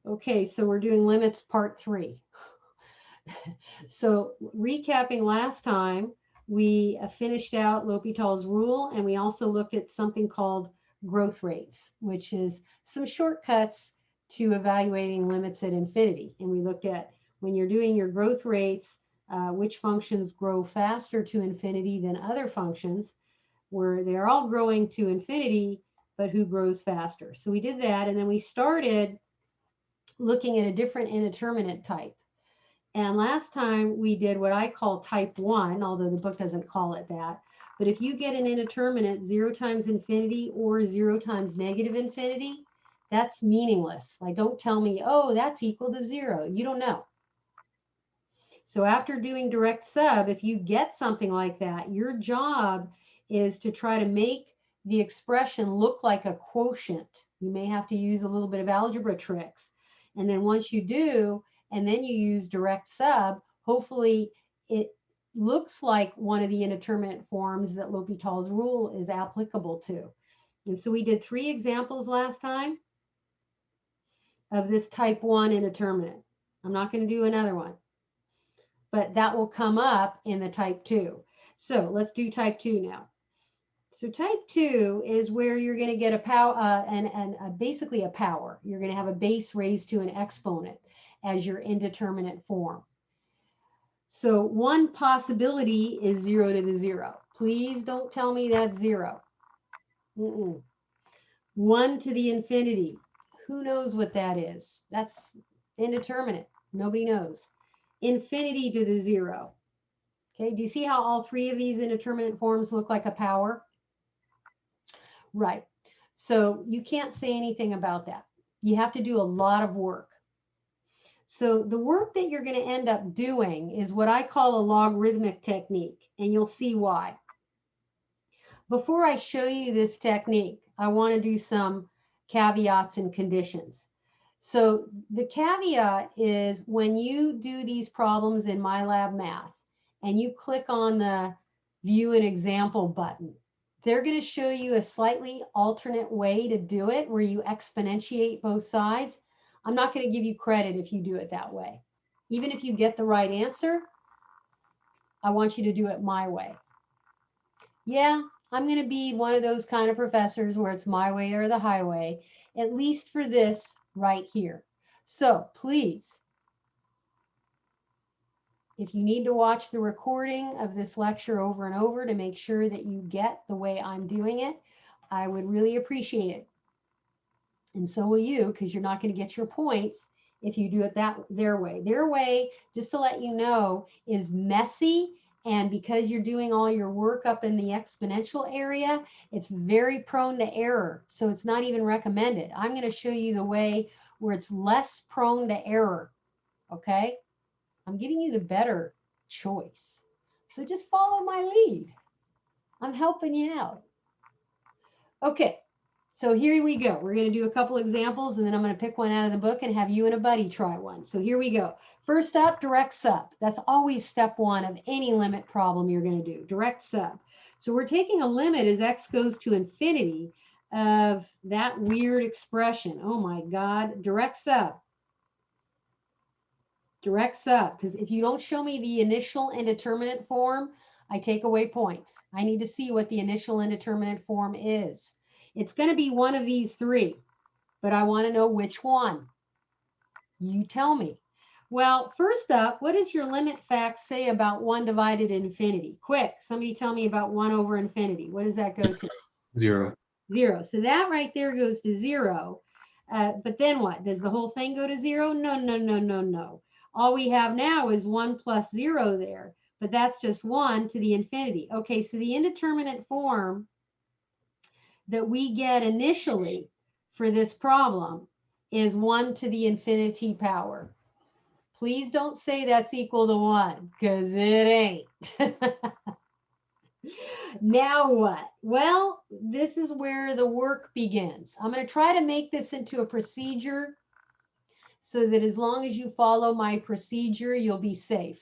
Okay, so we're doing limits part 3. So recapping last time, we finished out L'Hopital's rule, and we also looked at something called growth rates, which is some shortcuts to evaluating limits at infinity. And we looked at when you're doing your growth rates, which functions grow faster to infinity than other functions, where they're all growing to infinity, but who grows faster. So we did that, and then we started looking at a different indeterminate type. And last time we did what I call type 1, although the book doesn't call it that. But if you get an indeterminate 0 times infinity or 0 times negative infinity, that's meaningless. Like, don't tell me, oh, that's equal to 0. You don't know. So after doing direct sub, if you get something like that, your job is to try to make the expression look like a quotient. You may have to use a little bit of algebra tricks. And then once you do, and then you use direct sub, hopefully it looks like one of the indeterminate forms that L'Hopital's rule is applicable to. And so we did 3 examples last time of this type 1 indeterminate. I'm not going to do another one, but that will come up in the type 2. So let's do type 2 now. So type 2 is where you're going to get a power and basically a power. You're going to have a base raised to an exponent as your indeterminate form. So one possibility is 0 to the 0. Please don't tell me that's 0. 1 to the infinity. Who knows what that is? That's indeterminate. Nobody knows. Infinity to the 0. Okay, do you see how all 3 of these indeterminate forms look like a power? Right. So you can't say anything about that. You have to do a lot of work. So the work that you're going to end up doing is what I call a logarithmic technique, and you'll see why. Before I show you this technique, I want to do some caveats and conditions. So the caveat is when you do these problems in MyLab Math and you click on the View an Example button, they're going to show you a slightly alternate way to do it where you exponentiate both sides. I'm not going to give you credit if you do it that way. Even if you get the right answer, I want you to do it my way. Yeah, I'm going to be one of those kind of professors where it's my way or the highway, at least for this right here. So please, if you need to watch the recording of this lecture over and over to make sure that you get the way I'm doing it, I would really appreciate it. And so will you, because you're not going to get your points if you do it their way. Their way, just to let you know, is messy. And because you're doing all your work up in the exponential area, it's very prone to error. So it's not even recommended. I'm going to show you the way where it's less prone to error. Okay? I'm giving you the better choice. So just follow my lead. I'm helping you out. Okay. So here we go. We're going to do a couple examples, and then I'm going to pick one out of the book and have you and a buddy try one. So here we go. First up, direct sub. That's always step 1 of any limit problem you're going to do, direct sub. So we're taking a limit as x goes to infinity of that weird expression. Oh my God, direct sub. Direct sub, because if you don't show me the initial indeterminate form, I take away points. I need to see what the initial indeterminate form is. It's going to be one of these 3, but I want to know which one. You tell me. Well, first up, what does your limit fact say about 1 divided infinity? Quick, somebody tell me about 1 over infinity. What does that go to? 0. 0. So that right there goes to 0. But then what? Does the whole thing go to 0? No, no, no, no, no. All we have now is 1 plus 0 there, but that's just 1 to the infinity. Okay, so the indeterminate form that we get initially for this problem is 1 to the infinity power. Please don't say that's equal to 1, because it ain't. Now what? Well, this is where the work begins. I'm going to try to make this into a procedure so that as long as you follow my procedure, you'll be safe.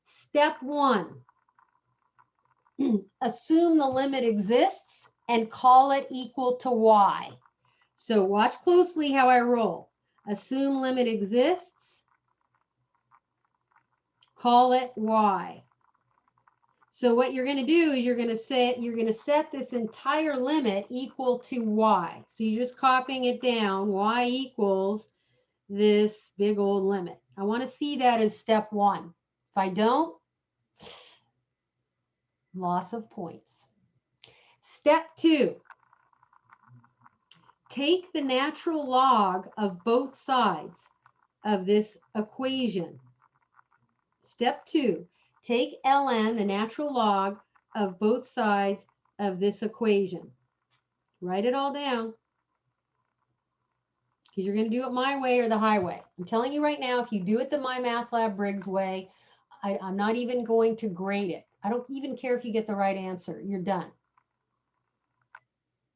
Step 1, assume the limit exists and call it equal to y. So watch closely how I roll. Assume limit exists. Call it y. So what you're going to do is you're going to set this entire limit equal to y. So you're just copying it down. Y equals this big old limit. I want to see that as step 1. If I don't, loss of points. Step 2, take the natural log of both sides of this equation. Step 2, take ln, the natural log of both sides of this equation. Write it all down, because you're going to do it my way or the highway. I'm telling you right now, if you do it the My Math Lab Briggs way, I'm not even going to grade it. I don't even care if you get the right answer. You're done.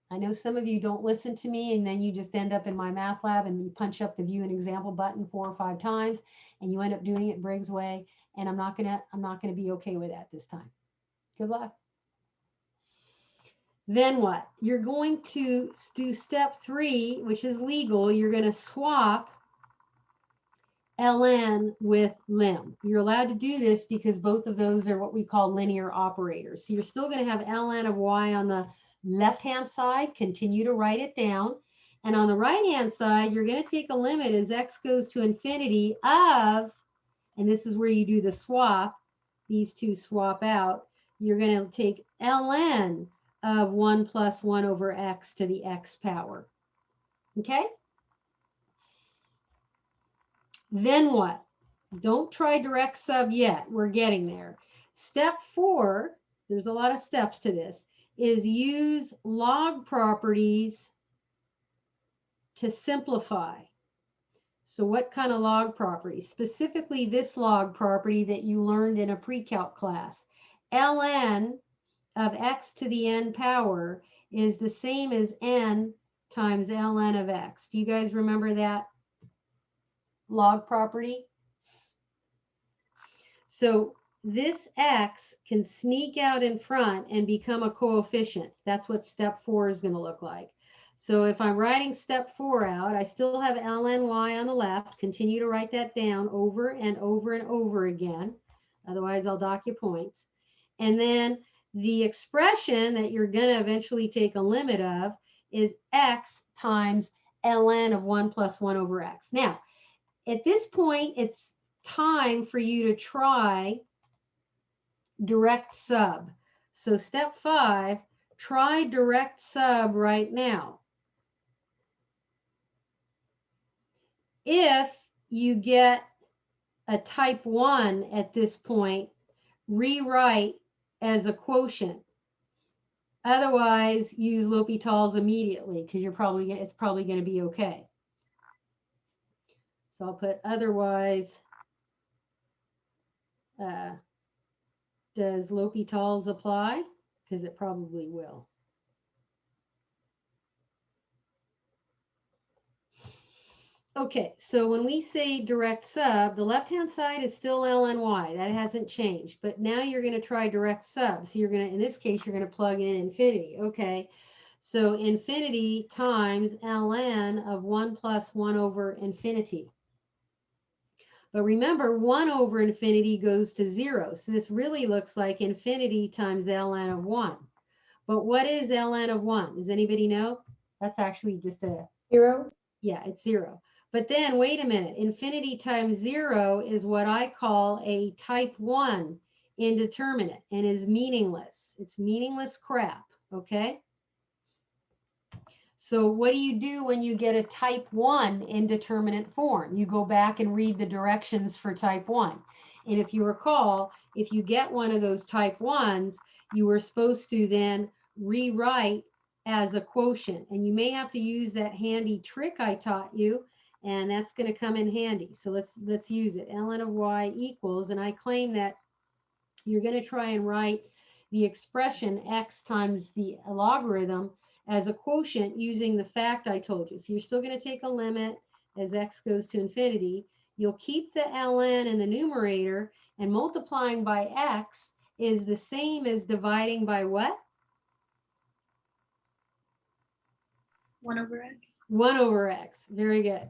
I know some of you don't listen to me, and then you just end up in My Math Lab and you punch up the view an example button 4 or 5 times, and you end up doing it Briggs way. And I'm not gonna be okay with that this time. Good luck. Then what? You're going to do step 3, which is legal. You're going to swap ln with lim. You're allowed to do this because both of those are what we call linear operators. So you're still going to have ln of y on the left-hand side. Continue to write it down. And on the right-hand side, you're going to take a limit as x goes to infinity of, and this is where you do the swap. These two swap out. You're going to take ln of 1 plus 1 over x to the x power. Okay? Then what? Don't try direct sub yet. We're getting there. Step 4, there's a lot of steps to this, is use log properties to simplify. So what kind of log properties? Specifically this log property that you learned in a pre-calc class. ln of x to the n power is the same as n times ln of x. Do you guys remember that log property? So this x can sneak out in front and become a coefficient. That's what step 4 is going to look like. So if I'm writing step 4 out, I still have ln y on the left. Continue to write that down over and over and over again. Otherwise, I'll dock you points. And then the expression that you're going to eventually take a limit of is x times ln of 1 plus 1 over x. Now, at this point, it's time for you to try direct sub. So step 5, try direct sub right now. If you get a type 1 at this point, rewrite as a quotient. Otherwise, use L'Hopital's immediately, because it's probably going to be okay. So I'll put otherwise. Does L'Hopital's apply? Because it probably will. Okay, so when we say direct sub, the left-hand side is still ln y. That hasn't changed. But now you're going to try direct sub. So you're going to, in this case, you're going to plug in infinity. Okay, so infinity times ln of 1 plus 1 over infinity. But remember, 1 over infinity goes to 0. So this really looks like infinity times ln of 1. But what is ln of 1? Does anybody know? That's actually just a 0. Yeah, it's 0. But then wait a minute. Infinity times 0 is what I call a type 1 indeterminate and is meaningless. It's meaningless crap. Okay. So what do you do when you get a type 1 indeterminate form? You go back and read the directions for type 1. And if you recall, if you get one of those type 1s, you were supposed to then rewrite as a quotient. And you may have to use that handy trick I taught you, and that's going to come in handy. So let's use it. ln of y equals, and I claim that you're going to try and write the expression x times the logarithm as a quotient using the fact I told you. So you're still going to take a limit as x goes to infinity. You'll keep the ln in the numerator, and multiplying by x is the same as dividing by what? 1 over x. 1 over x. Very good.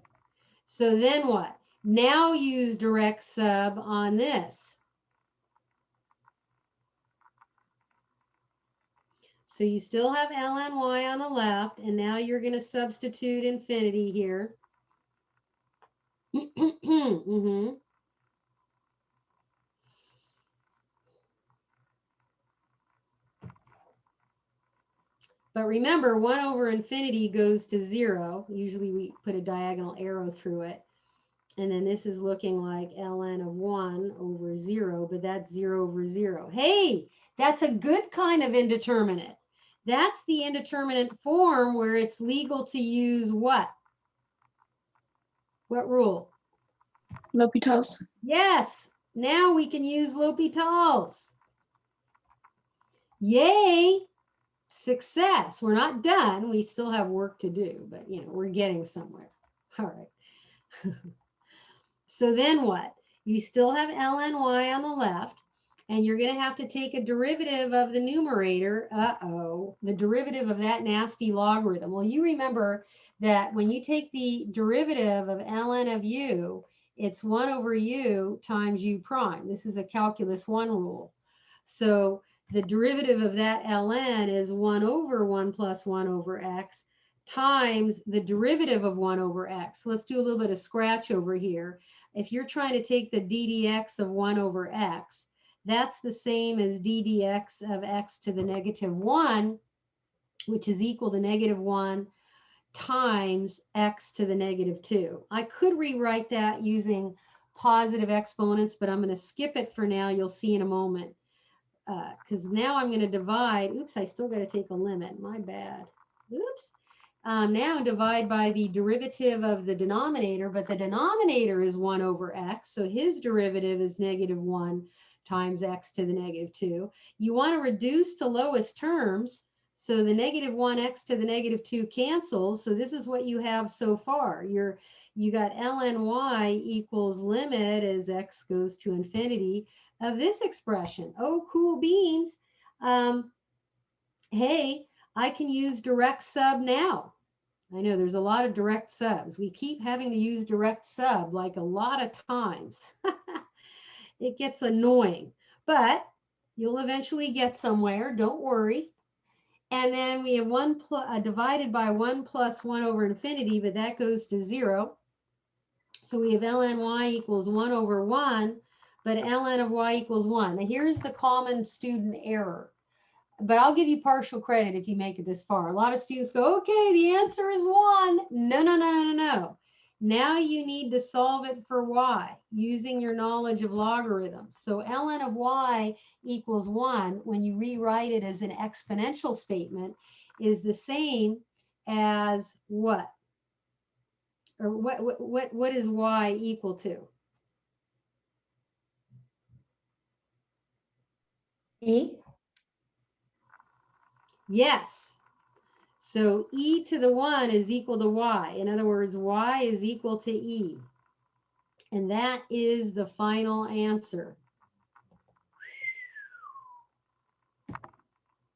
So then what? Now use direct sub on this. So you still have ln y on the left, and now you're going to substitute infinity here. Mm-hmm. But remember, 1 over infinity goes to 0. Usually we put a diagonal arrow through it. And then this is looking like ln of 1 over 0, but that's 0 over 0. Hey, that's a good kind of indeterminate. That's the indeterminate form where it's legal to use what? What rule? L'Hopital's. Yes, now we can use L'Hopital's. Yay, success. We're not done. We still have work to do, but you know, we're getting somewhere. All right. So then what? You still have ln y on the left, and you're going to have to take a derivative of the numerator. The derivative of that nasty logarithm. Well, you remember that when you take the derivative of ln of u, it's 1 over u times u prime. This is a calculus 1 rule. So the derivative of that ln is 1 over 1 plus 1 over x times the derivative of 1 over x. Let's do a little bit of scratch over here. If you're trying to take the ddx of 1 over x, that's the same as ddx of x to the negative 1, which is equal to negative 1 times x to the negative 2. I could rewrite that using positive exponents, but I'm going to skip it for now. You'll see in a moment. Because now I'm going to divide. Oops, I still got to take a limit. My bad. Oops. Now divide by the derivative of the denominator, but the denominator is 1 over x, so his derivative is negative 1 times x to the negative 2. You want to reduce to lowest terms, so the negative 1x to the negative 2 cancels, so this is what you have so far. You got ln y equals limit as x goes to infinity of this expression. Oh, cool beans. Hey, I can use direct sub now. I know there's a lot of direct subs. We keep having to use direct sub like a lot of times. It gets annoying, but you'll eventually get somewhere. Don't worry. And then we have divided by 1 plus 1 over infinity, but that goes to 0. So we have ln y equals 1 over 1, but ln of y equals 1. Now here's the common student error. But I'll give you partial credit if you make it this far. A lot of students go, okay, the answer is 1. No. Now you need to solve it for y using your knowledge of logarithms. So ln of y equals 1, when you rewrite it as an exponential statement, is the same as what? Or what is y equal to? E. Yes. So e to the 1 is equal to y. In other words, y is equal to e. And that is the final answer.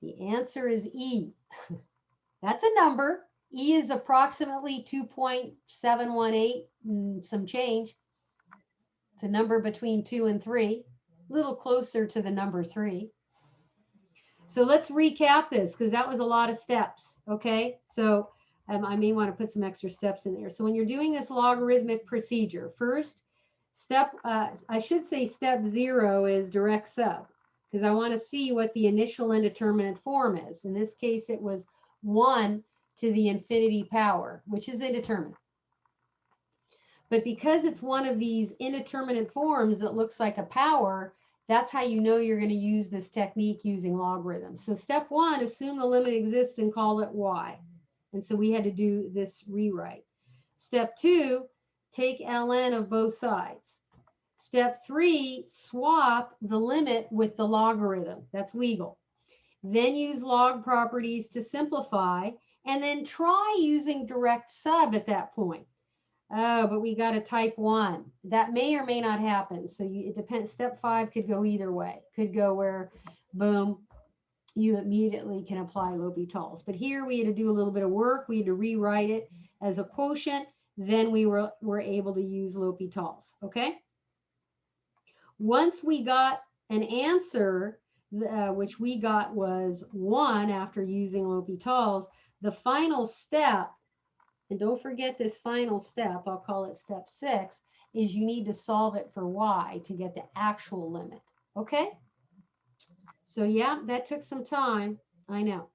The answer is E. That's a number. E is approximately 2.718, some change. It's a number between 2 and 3, a little closer to the number 3. So let's recap this because that was a lot of steps. Okay, so I may want to put some extra steps in there. So when you're doing this logarithmic procedure, first step, I should say step 0 is direct sub, because I want to see what the initial indeterminate form is. In this case, it was 1 to the infinity power, which is indeterminate. But because it's one of these indeterminate forms that looks like a power, that's how you know you're going to use this technique using logarithms. So step 1, assume the limit exists and call it y. And so we had to do this rewrite. Step 2, take ln of both sides. Step 3, swap the limit with the logarithm. That's legal. Then use log properties to simplify, and then try using direct sub at that point. Oh, but we got a type 1. That may or may not happen. So it depends. Step 5 could go either way. Could go where, boom, you immediately can apply L'Hopital's. But here we had to do a little bit of work. We had to rewrite it as a quotient. then we were able to use L'Hopital's, okay? Once we got an answer, which we got was 1 after using L'Hopital's, the final step, and don't forget this final step, I'll call it step 6, is you need to solve it for y to get the actual limit, okay? So yeah, that took some time, I know.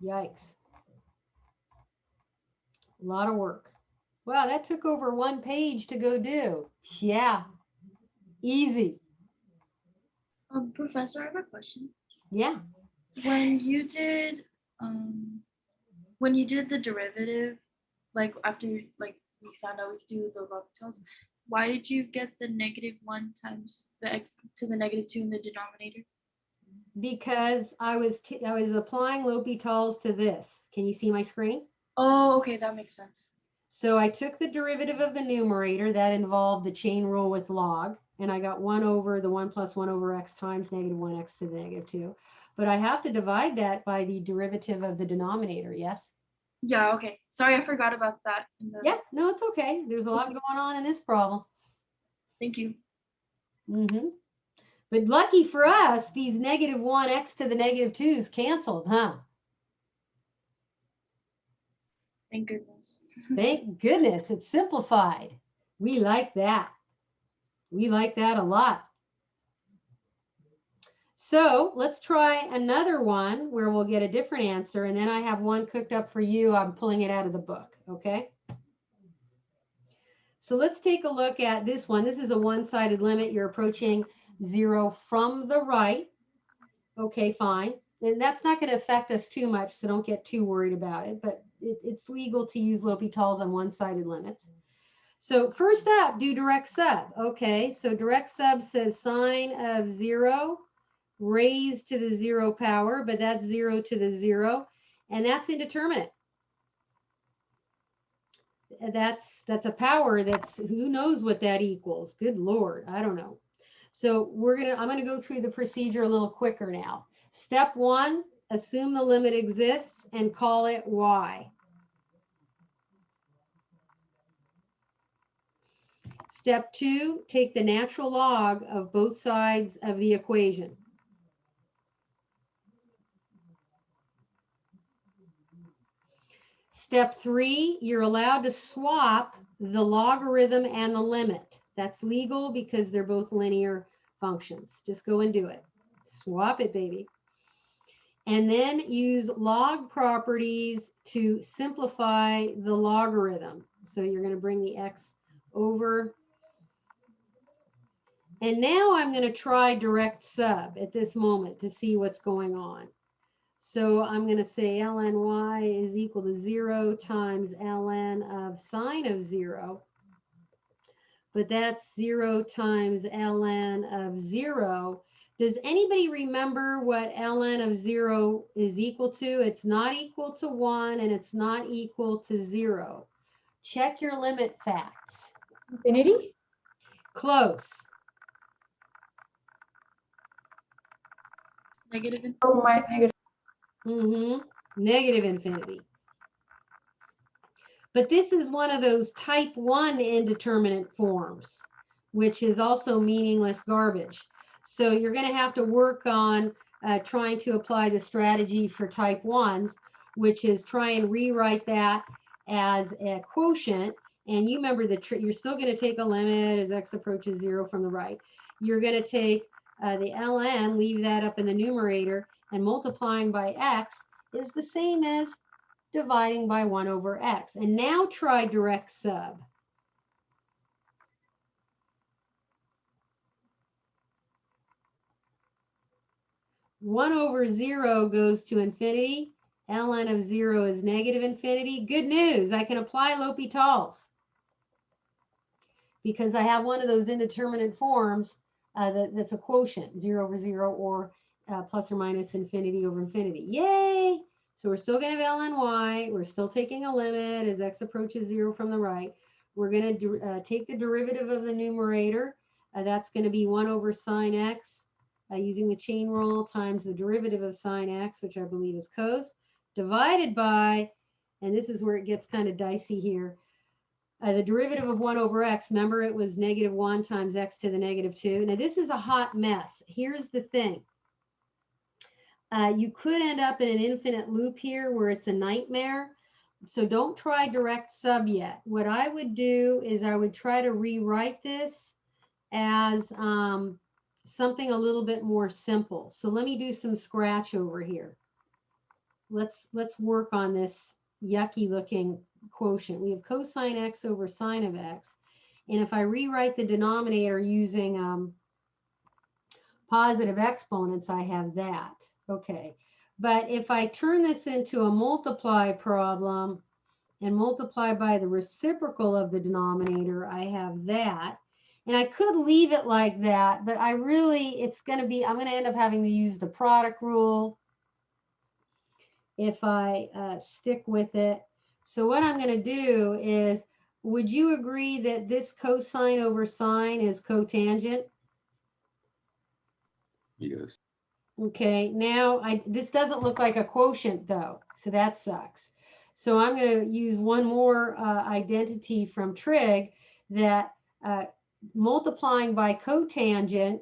Yikes. A lot of work. Wow, that took over 1 page to go do. Yeah, easy. Professor, I have a question. Yeah. When you did the derivative, like after like we found out we could do the L'Hopital's, why did you get the -1 times the x to the -2 in the denominator? Because I was applying L'Hopital's to this. Can you see my screen? Oh, okay, that makes sense. So I took the derivative of the numerator that involved the chain rule with log, and I got 1 over the 1 plus 1 over x times -1x to the -2. But I have to divide that by the derivative of the denominator, yes? Yeah, okay. Sorry, I forgot about that. Yeah, no, it's okay. There's a lot going on in this problem. Thank you. Mm-hmm. But lucky for us, these -1x to the -2's canceled, huh? Thank goodness. Thank goodness it's simplified. We like that. We like that a lot. So let's try another one where we'll get a different answer. And then I have one cooked up for you. I'm pulling it out of the book. Okay. So let's take a look at this one. This is a one-sided limit. You're approaching 0 from the right. Okay, fine. And that's not going to affect us too much, so don't get too worried about it. But it's legal to use L'Hopital's on one-sided limits. So first up, do direct sub. Okay, so direct sub says sine of 0 raised to the 0 power, but that's 0 to the 0, and that's indeterminate. That's a power that's, who knows what that equals. Good Lord, I don't know. So I'm gonna go through the procedure a little quicker now. Step 1, assume the limit exists and call it y. Step 2, take the natural log of both sides of the equation. Step 3, you're allowed to swap the logarithm and the limit. That's legal because they're both linear functions. Just go and do it. Swap it, baby. And then use log properties to simplify the logarithm. So you're going to bring the x over. And now I'm going to try direct sub at this moment to see what's going on. So I'm going to say ln y is equal to 0 times ln of sine of 0. But that's 0 times ln of 0. Does anybody remember what ln of 0 is equal to? It's not equal to 1 and it's not equal to 0. Check your limit facts. Infinity? Close. Negative infinity. Oh, my negative. Negative infinity. But this is one of those type 1 indeterminate forms, which is also meaningless garbage. So you're going to have to work on trying to apply the strategy for type 1s, which is try and rewrite that as a quotient. And you remember you're still going to take a limit as x approaches 0 from the right. You're going to take the ln, leave that up in the numerator, and multiplying by x is the same as dividing by 1 over x. And now try direct sub. One over 0 goes to infinity. ln of 0 is negative infinity. Good news, I can apply L'Hopital's because I have one of those indeterminate forms that's a quotient, 0 over 0 or plus or minus infinity over infinity. Yay! So we're still going to have ln y. We're still taking a limit as x approaches 0 from the right. We're going to take the derivative of the numerator. That's going to be 1 over sine x using the chain rule, times the derivative of sine x, which I believe is cos, divided by, and this is where it gets kind of dicey here, the derivative of 1 over x. Remember, it was -1 times x to the -2. Now, this is a hot mess. Here's the thing. You could end up in an infinite loop here where it's a nightmare. So don't try direct sub yet. What I would do is I would try to rewrite this as something a little bit more simple. So let me do some scratch over here. Let's work on this yucky looking quotient. We have cosine x over sine of x. And if I rewrite the denominator using positive exponents, I have that. Okay. But if I turn this into a multiply problem and multiply by the reciprocal of the denominator, I have that. And I could leave it like that, but I'm going to end up having to use the product rule if I stick with it. So what I'm going to do is, would you agree that this cosine over sine is cotangent? Yes. Okay, now this doesn't look like a quotient though, so that sucks. So I'm going to use one more identity from trig, that multiplying by cotangent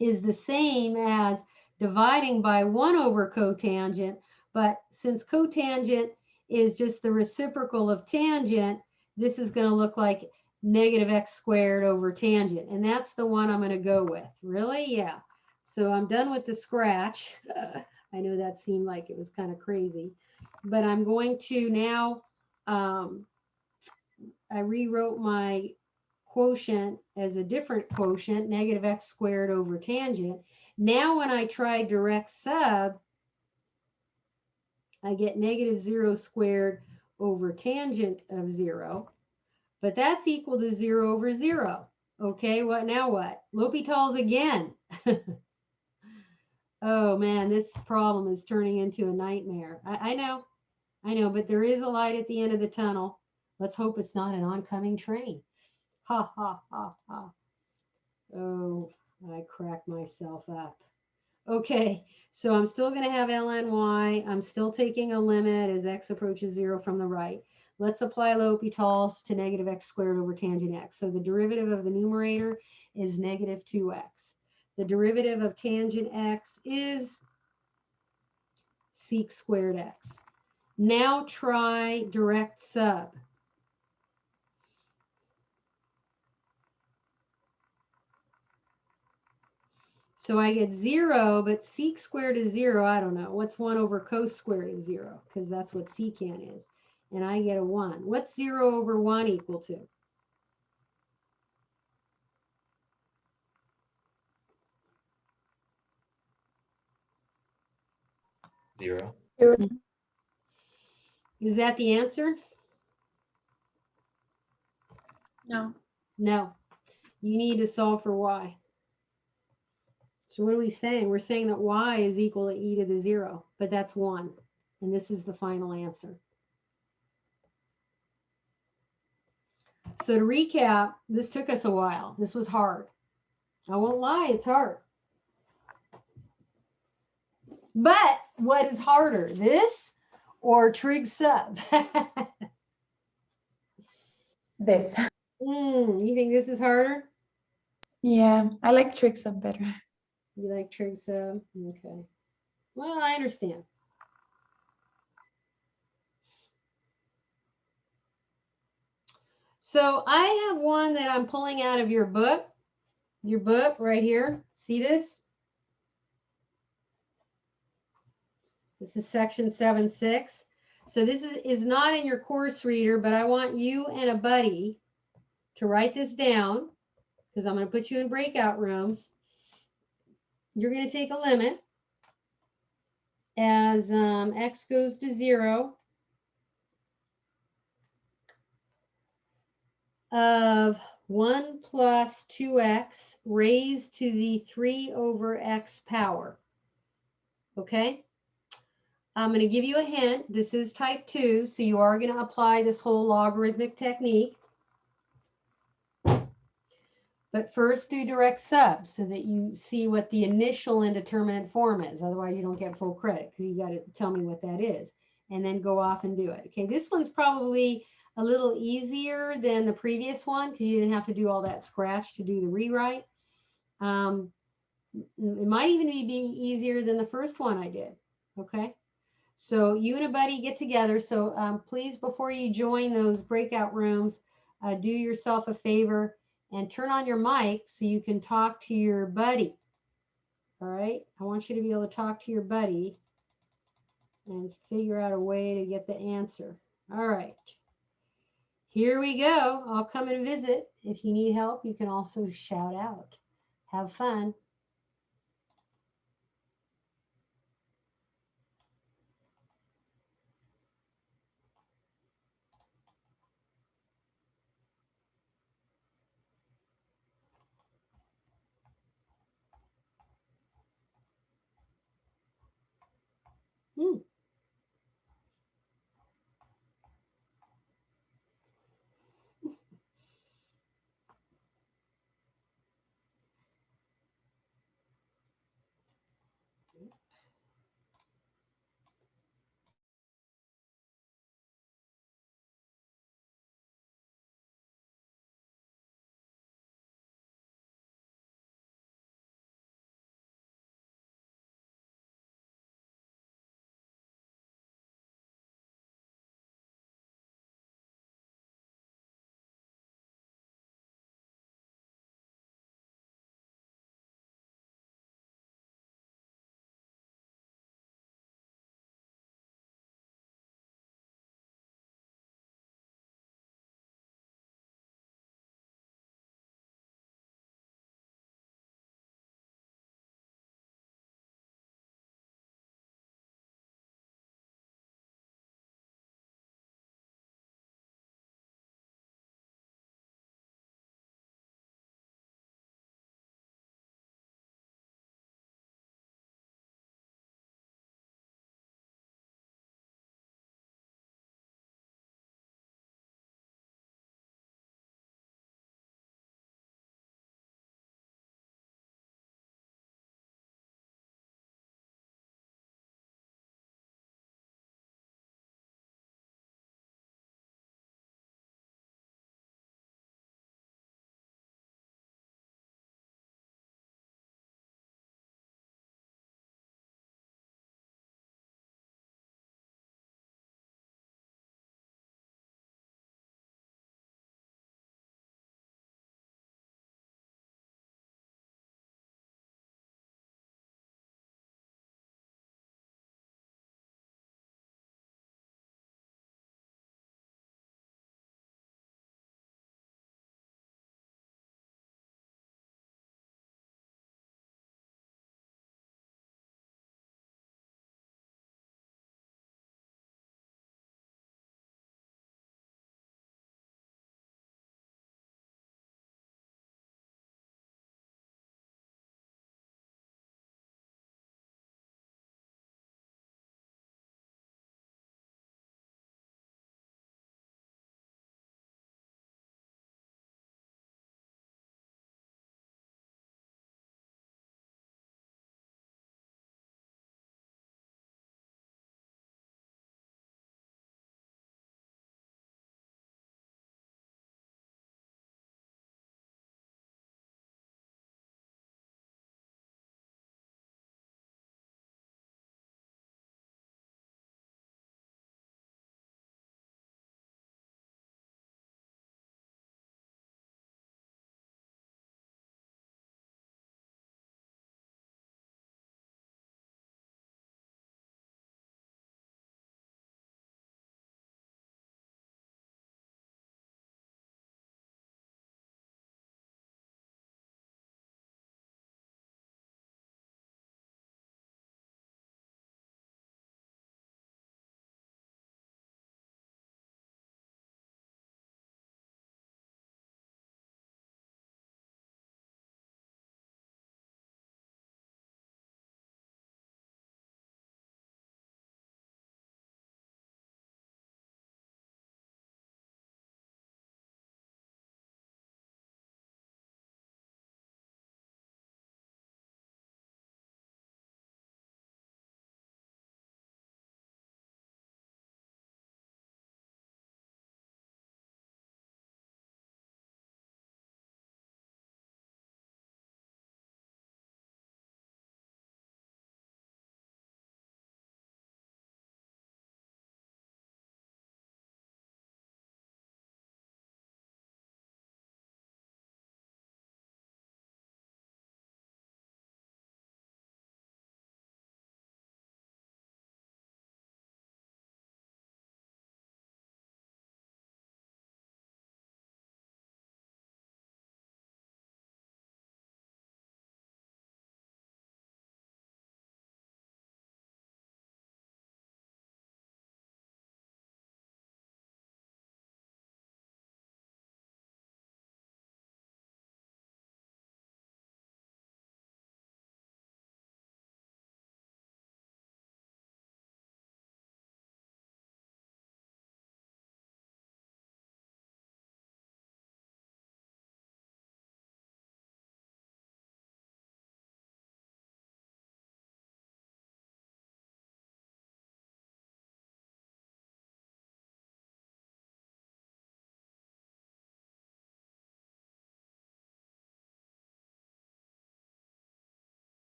is the same as dividing by 1 over cotangent, but since cotangent is just the reciprocal of tangent, this is going to look like -x² over tangent, and that's the one I'm going to go with. Really? Yeah. So I'm done with the scratch. I know that seemed like it was kind of crazy, but I'm going to now, I rewrote my quotient as a different quotient, -x² over tangent. Now when I try direct sub, I get -0² over tangent of 0, but that's equal to 0 over 0. Okay, now what? L'Hopital's again. Oh man, this problem is turning into a nightmare. I know, but there is a light at the end of the tunnel. Let's hope it's not an oncoming train. Ha, ha, ha, ha. Oh, I cracked myself up. Okay, so I'm still going to have ln y. I'm still taking a limit as x approaches 0 from the right. Let's apply L'Hopital's to -x² over tangent x. So the derivative of the numerator is -2x. The derivative of tangent x is sec² x. Now try direct sub. So I get 0, but sec² is 0. I don't know. What's 1 over cos² of 0? Because that's what secant is. And I get a 1. What's 0 over 1 equal to? 0. Is that the answer? No. No. You need to solve for y. So what are we saying? We're saying that y is equal to e to the 0, but that's 1. And this is the final answer. So to recap, this took us a while. This was hard. I won't lie, it's hard. But what is harder, this or trig sub? This. You think this is harder? Yeah, I like trig sub better. You like trig sub? Okay. Well, I understand. So I have one that I'm pulling out of your book right here. See this? This is section 7.6. So this is not in your course reader, but I want you and a buddy to write this down because I'm going to put you in breakout rooms. You're going to take a limit as x goes to 0 of 1 plus 2x raised to the 3 over x power. Okay? I'm going to give you a hint. This is type 2, so you are going to apply this whole logarithmic technique. But first do direct sub so that you see what the initial indeterminate form is. Otherwise, you don't get full credit because you got to tell me what that is. And then go off and do it. Okay, this one's probably a little easier than the previous one because you didn't have to do all that scratch to do the rewrite. It might even be easier than the first one I did. Okay, so you and a buddy get together. So please, before you join those breakout rooms, do yourself a favor and turn on your mic so you can talk to your buddy. All right, I want you to be able to talk to your buddy and figure out a way to get the answer. All right, here we go. I'll come and visit. If you need help, you can also shout out. Have fun. Hmm.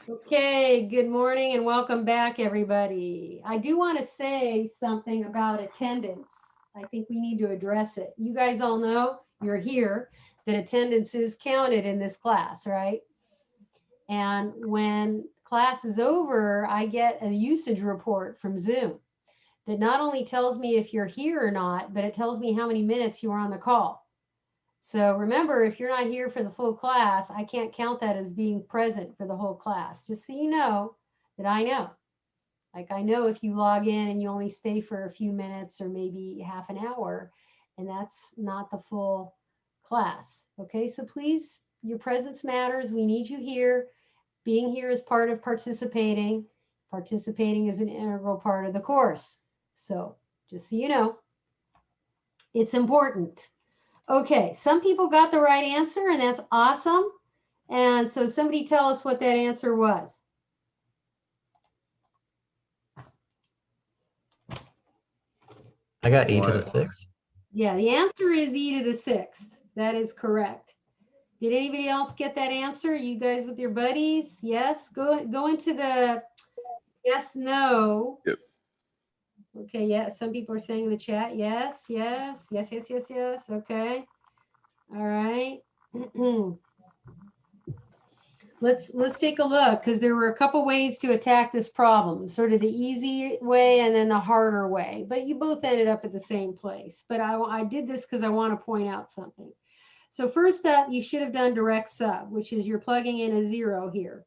Okay, good morning and welcome back, everybody. I do want to say something about attendance. I think we need to address it. You guys all know, you're here, that attendance is counted in this class, right? And when class is over, I get a usage report from Zoom that not only tells me if you're here or not, but it tells me how many minutes you were on the call. So remember, if you're not here for the full class, I can't count that as being present for the whole class. Just so you know that I know. Like I know if you log in and you only stay for a few minutes or maybe half an hour, and that's not the full class. Okay, so please, your presence matters. We need you here. Being here is part of participating. Participating is an integral part of the course. So just so you know, it's important. Okay, some people got the right answer, and that's awesome. And so somebody tell us what that answer was. I got e to the 6th. Yeah, the answer is e to the 6th. That is correct. Did anybody else get that answer? You guys with your buddies? Yes, go into the yes, no. Yep. Okay, yeah, some people are saying in the chat, yes, yes, yes, yes, yes, yes. Okay. All right. Let's take a look, because there were a couple ways to attack this problem, sort of the easy way and then the harder way, but you both ended up at the same place. But I did this because I want to point out something. So first up, you should have done direct sub, which is you're plugging in a 0 here.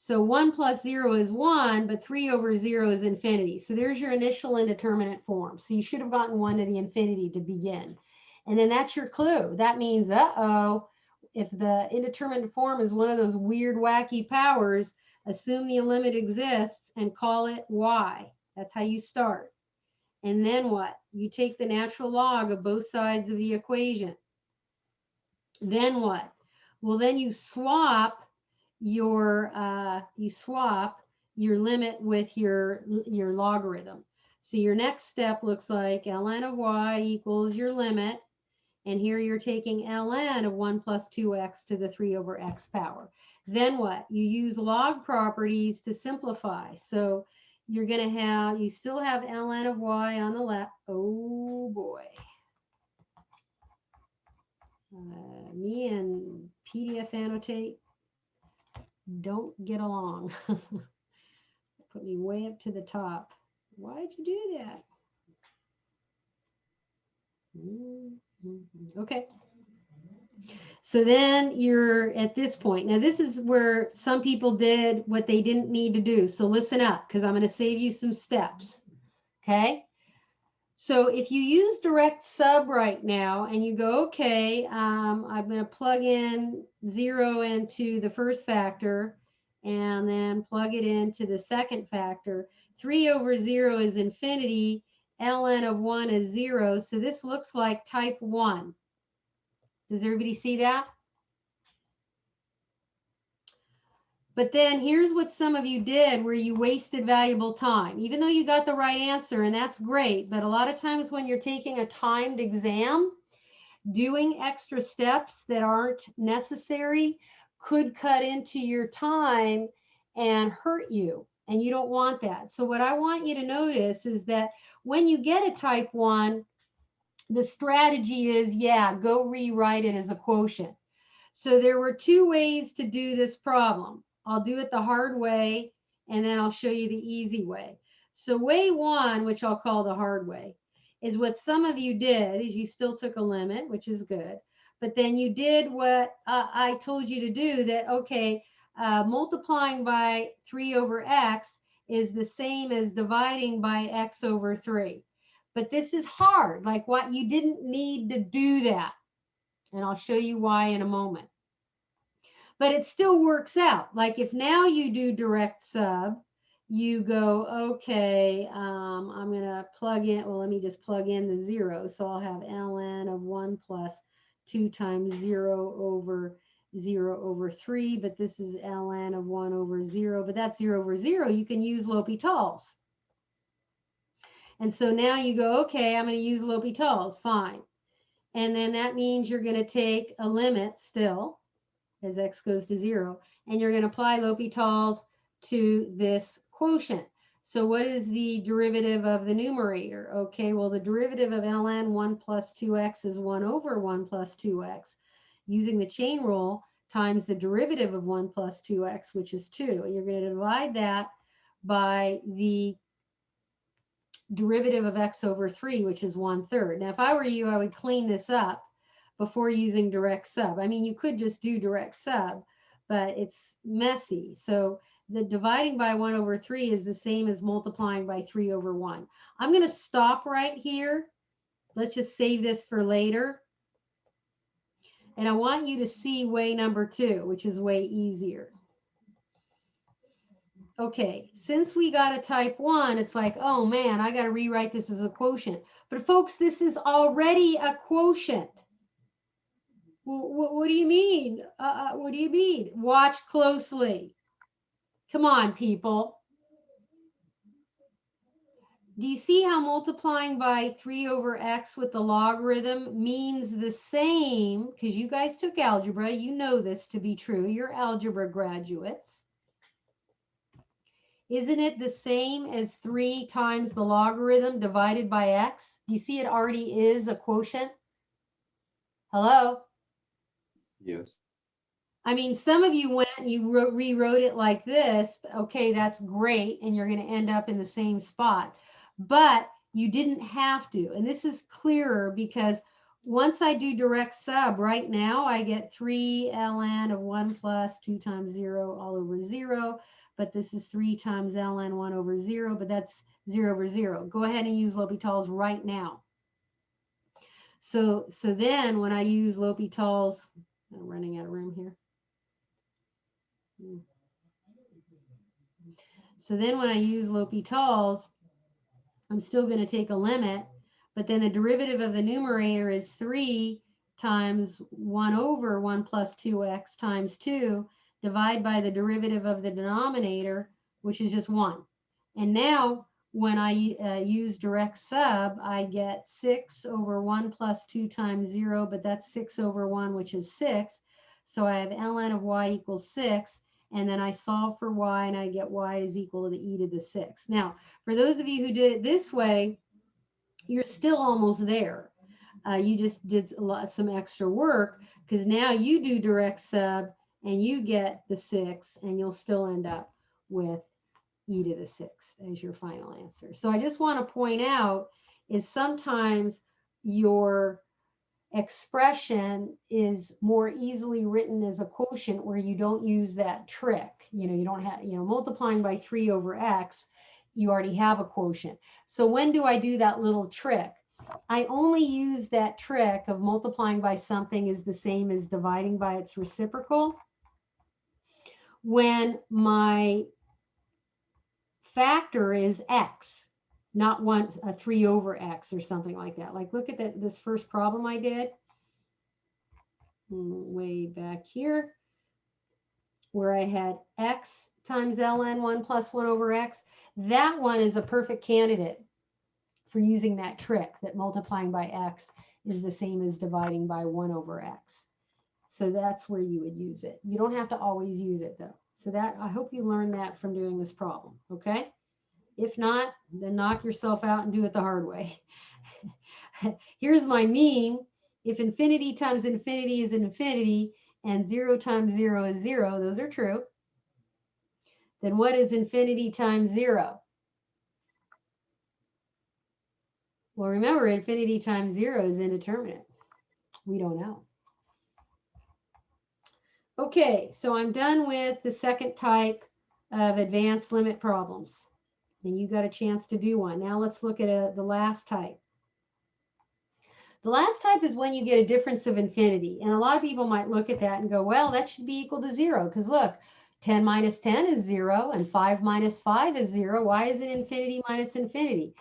So 1 plus 0 is 1, but 3 over 0 is infinity. So there's your initial indeterminate form. So you should have gotten 1 to the infinity to begin. And then that's your clue. That means, uh-oh, if the indeterminate form is one of those weird, wacky powers, assume the limit exists and call it y. That's how you start. And then what? You take the natural log of both sides of the equation. Then what? Well, then you swap your limit with your logarithm. So your next step looks like ln of y equals your limit. And here you're taking ln of 1 plus 2x to the 3 over x power. Then what? You use log properties to simplify. So you're going to have, you still have ln of y on the left. Oh boy. Me and PDF annotate don't get along. Put me way up to the top. Why'd you do that? Okay. So then you're at this point. Now this is where some people did what they didn't need to do. So listen up, because I'm going to save you some steps. Okay. So if you use direct sub right now and you go, okay, I'm going to plug in 0 into the first factor and then plug it into the second factor. 3 over 0 is infinity. ln of 1 is 0. So this looks like type 1. Does everybody see that? But then here's what some of you did where you wasted valuable time, even though you got the right answer, and that's great. But a lot of times when you're taking a timed exam, doing extra steps that aren't necessary could cut into your time and hurt you. And you don't want that. So what I want you to notice is that when you get a type 1, the strategy is, yeah, go rewrite it as a quotient. So there were 2 ways to do this problem. I'll do it the hard way, and then I'll show you the easy way. So way 1, which I'll call the hard way, is what some of you did, is you still took a limit, which is good. But then you did what I told you to do, that, okay, multiplying by 3 over x is the same as dividing by x over 3. But this is hard, like what you didn't need to do that. And I'll show you why in a moment. But it still works out. Like if now you do direct sub, you go, okay, I'm going to plug in, well, let me just plug in the 0. So I'll have ln of 1 plus 2 times 0 over 0 over 3, but this is ln of 1 over 0, but that's 0 over 0. You can use L'Hopital's. And so now you go, okay, I'm going to use L'Hopital's, fine. And then that means you're going to take a limit still, as x goes to 0, and you're going to apply L'Hopital's to this quotient. So what is the derivative of the numerator? Okay, well, the derivative of ln 1 plus 2x is 1 over 1 plus 2x. Using the chain rule times the derivative of 1 plus 2x, which is 2. And you're going to divide that by the derivative of x over 3, which is 1/3. Now, if I were you, I would clean this up before using direct sub. I mean, you could just do direct sub, but it's messy. So the dividing by 1 over 3 is the same as multiplying by 3 over 1. I'm going to stop right here. Let's just save this for later. And I want you to see way number 2, which is way easier. Okay, since we got a type 1, it's like, oh man, I got to rewrite this as a quotient. But folks, this is already a quotient. What do you mean? What do you mean? Watch closely. Come on, people. Do you see how multiplying by 3 over x with the logarithm means the same? Because you guys took algebra. You know this to be true. You're algebra graduates. Isn't it the same as 3 times the logarithm divided by x? Do you see it already is a quotient? Hello? Yes. I mean, some of you went and you rewrote it like this. Okay, that's great. And you're going to end up in the same spot. But you didn't have to. And this is clearer because once I do direct sub right now, I get 3 ln of 1 plus 2 times 0 all over 0. But this is 3 times ln 1 over 0, but that's 0 over 0. Go ahead and use L'Hopital's right now. So then when I use L'Hopital's, I'm running out of room here. So then when I use L'Hopital's, I'm still going to take a limit, but then the derivative of the numerator is 3 times 1 over 1 plus 2x times 2, divide by the derivative of the denominator, which is just 1. And now when I use direct sub, I get 6 over 1 plus 2 times 0, but that's 6 over 1, which is 6. So I have ln of y equals 6. And then I solve for y, and I get y is equal to the e to the 6. Now, for those of you who did it this way, you're still almost there. You just did some extra work because now you do direct sub and you get the 6, and you'll still end up with e to the 6 as your final answer. So I just want to point out is sometimes your expression is more easily written as a quotient where you don't use that trick. You don't have, multiplying by 3 over x, you already have a quotient. So when do I do that little trick? I only use that trick of multiplying by something is the same as dividing by its reciprocal when my factor is x, not a 3 over x or something like that. Like look at this first problem I did way back here where I had x times ln 1 plus 1 over x. That one is a perfect candidate for using that trick that multiplying by x is the same as dividing by 1 over x. So that's where you would use it. You don't have to always use it though. So that I hope you learned that from doing this problem, okay? If not, then knock yourself out and do it the hard way. Here's my meme. If infinity times infinity is infinity and 0 times 0 is 0, those are true, then what is infinity times 0? Well, remember, infinity times 0 is indeterminate. We don't know. Okay, so I'm done with the second type of advanced limit problems. And you got a chance to do one. Now let's look at the last type. The last type is when you get a difference of infinity. And a lot of people might look at that and go, well, that should be equal to 0. Because look, 10 minus 10 is 0, and 5 minus 5 is 0. Why is it infinity minus infinity?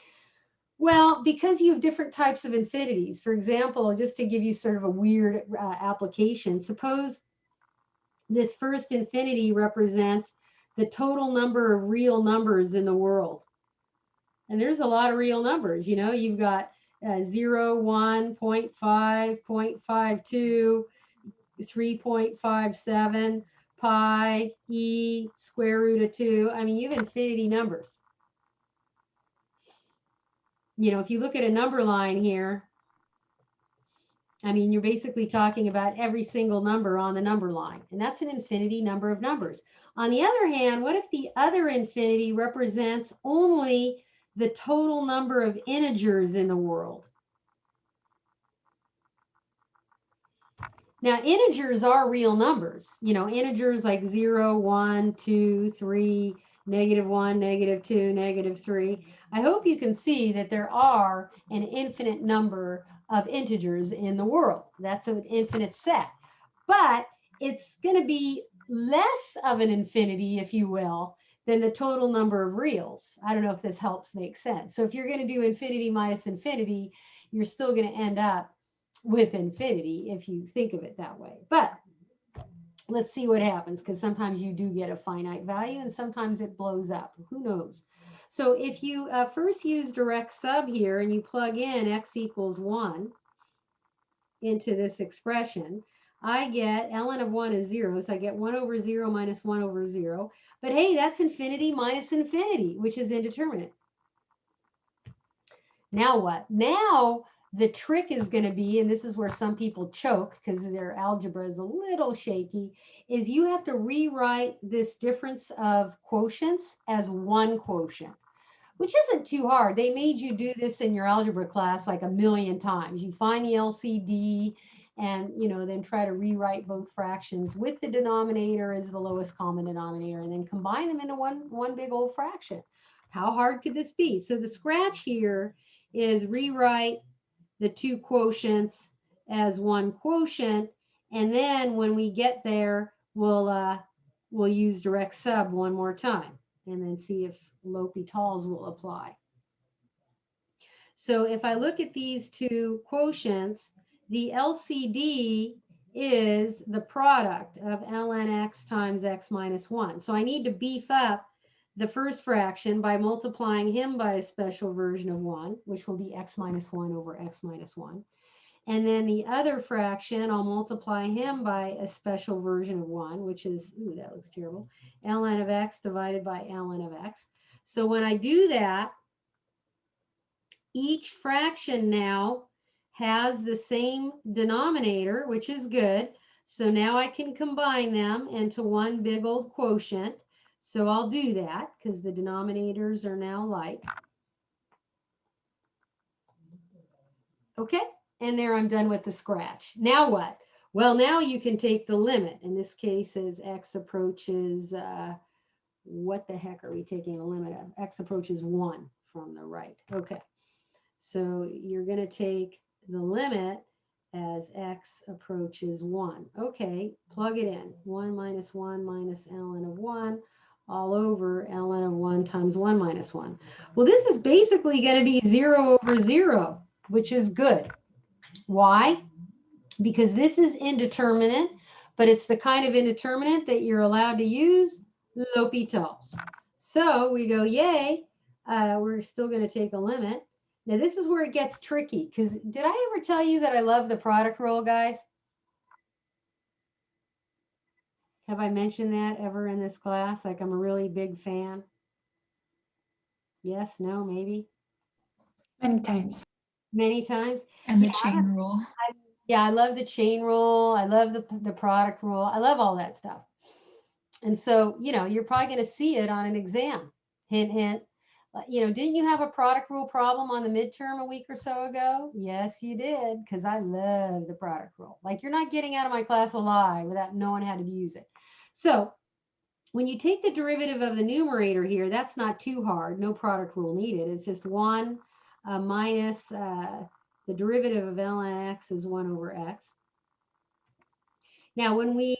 Well, because you have different types of infinities. For example, just to give you sort of a weird application, suppose This first infinity represents the total number of real numbers in the world. And there's a lot of real numbers. You've got 0, 1, 0.5, 0.52, 3.57, pi, e, square root of 2. I mean, you have infinity numbers. If you look at a number line here, I mean, you're basically talking about every single number on the number line, and that's an infinity number of numbers. On the other hand, what if the other infinity represents only the total number of integers in the world? Now, integers are real numbers. Integers like 0, 1, 2, 3, -1, -2, -3. I hope you can see that there are an infinite number of integers in the world. That's an infinite set. But it's going to be less of an infinity, if you will, than the total number of reals. I don't know if this helps make sense. So if you're going to do infinity minus infinity, you're still going to end up with infinity if you think of it that way. But let's see what happens, because sometimes you do get a finite value and sometimes it blows up. Who knows? So if you first use direct sub here and you plug in x equals 1 into this expression, I get ln of 1 is 0. So I get 1 over 0 minus 1 over 0. But hey, that's infinity minus infinity, which is indeterminate. Now what? Now the trick is going to be, and this is where some people choke because their algebra is a little shaky, is you have to rewrite this difference of quotients as one quotient, which isn't too hard. They made you do this in your algebra class like a million times. You find the LCD and, then try to rewrite both fractions with the denominator as the lowest common denominator and then combine them into one big old fraction. How hard could this be? So the scratch here is rewrite the two quotients as one quotient, and then when we get there, we'll use direct sub one more time and then see if L'Hopital's will apply. So if I look at these two quotients, the LCD is the product of ln x times x minus 1. So I need to beef up the first fraction by multiplying him by a special version of 1, which will be x minus 1 over x minus 1. And then the other fraction, I'll multiply him by a special version of 1, which is, ooh, that looks terrible, ln of x divided by ln of x. So when I do that, each fraction now has the same denominator, which is good. So now I can combine them into one big old quotient. So I'll do that because the denominators are now like. Okay, and there I'm done with the scratch. Now what? Well, now you can take the limit. In this case, as x approaches, what the heck are we taking a limit of? X approaches 1 from the right. Okay, so you're going to take the limit as x approaches 1. Okay, plug it in. 1 minus 1 minus ln of 1 all over ln of 1 times 1 minus 1. Well, this is basically going to be 0 over 0, which is good. Why? Because this is indeterminate, but it's the kind of indeterminate that you're allowed to use L'Hopital's. So we go, yay, we're still going to take a limit. Now, this is where it gets tricky, because did I ever tell you that I love the product rule, guys? Have I mentioned that ever in this class? Like I'm a really big fan? Yes, no, maybe? Many times. Many times? And the Yeah, chain rule. Yeah, I love the chain rule. I love the product rule. I love all that stuff. And so, you're probably going to see it on an exam. Hint, hint. Didn't you have a product rule problem on the midterm a week or so ago? Yes, you did, because I love the product rule. Like you're not getting out of my class alive without knowing how to use it. So when you take the derivative of the numerator here, that's not too hard. No product rule needed. It's just 1 minus the derivative of ln x is 1 over x. Now, when we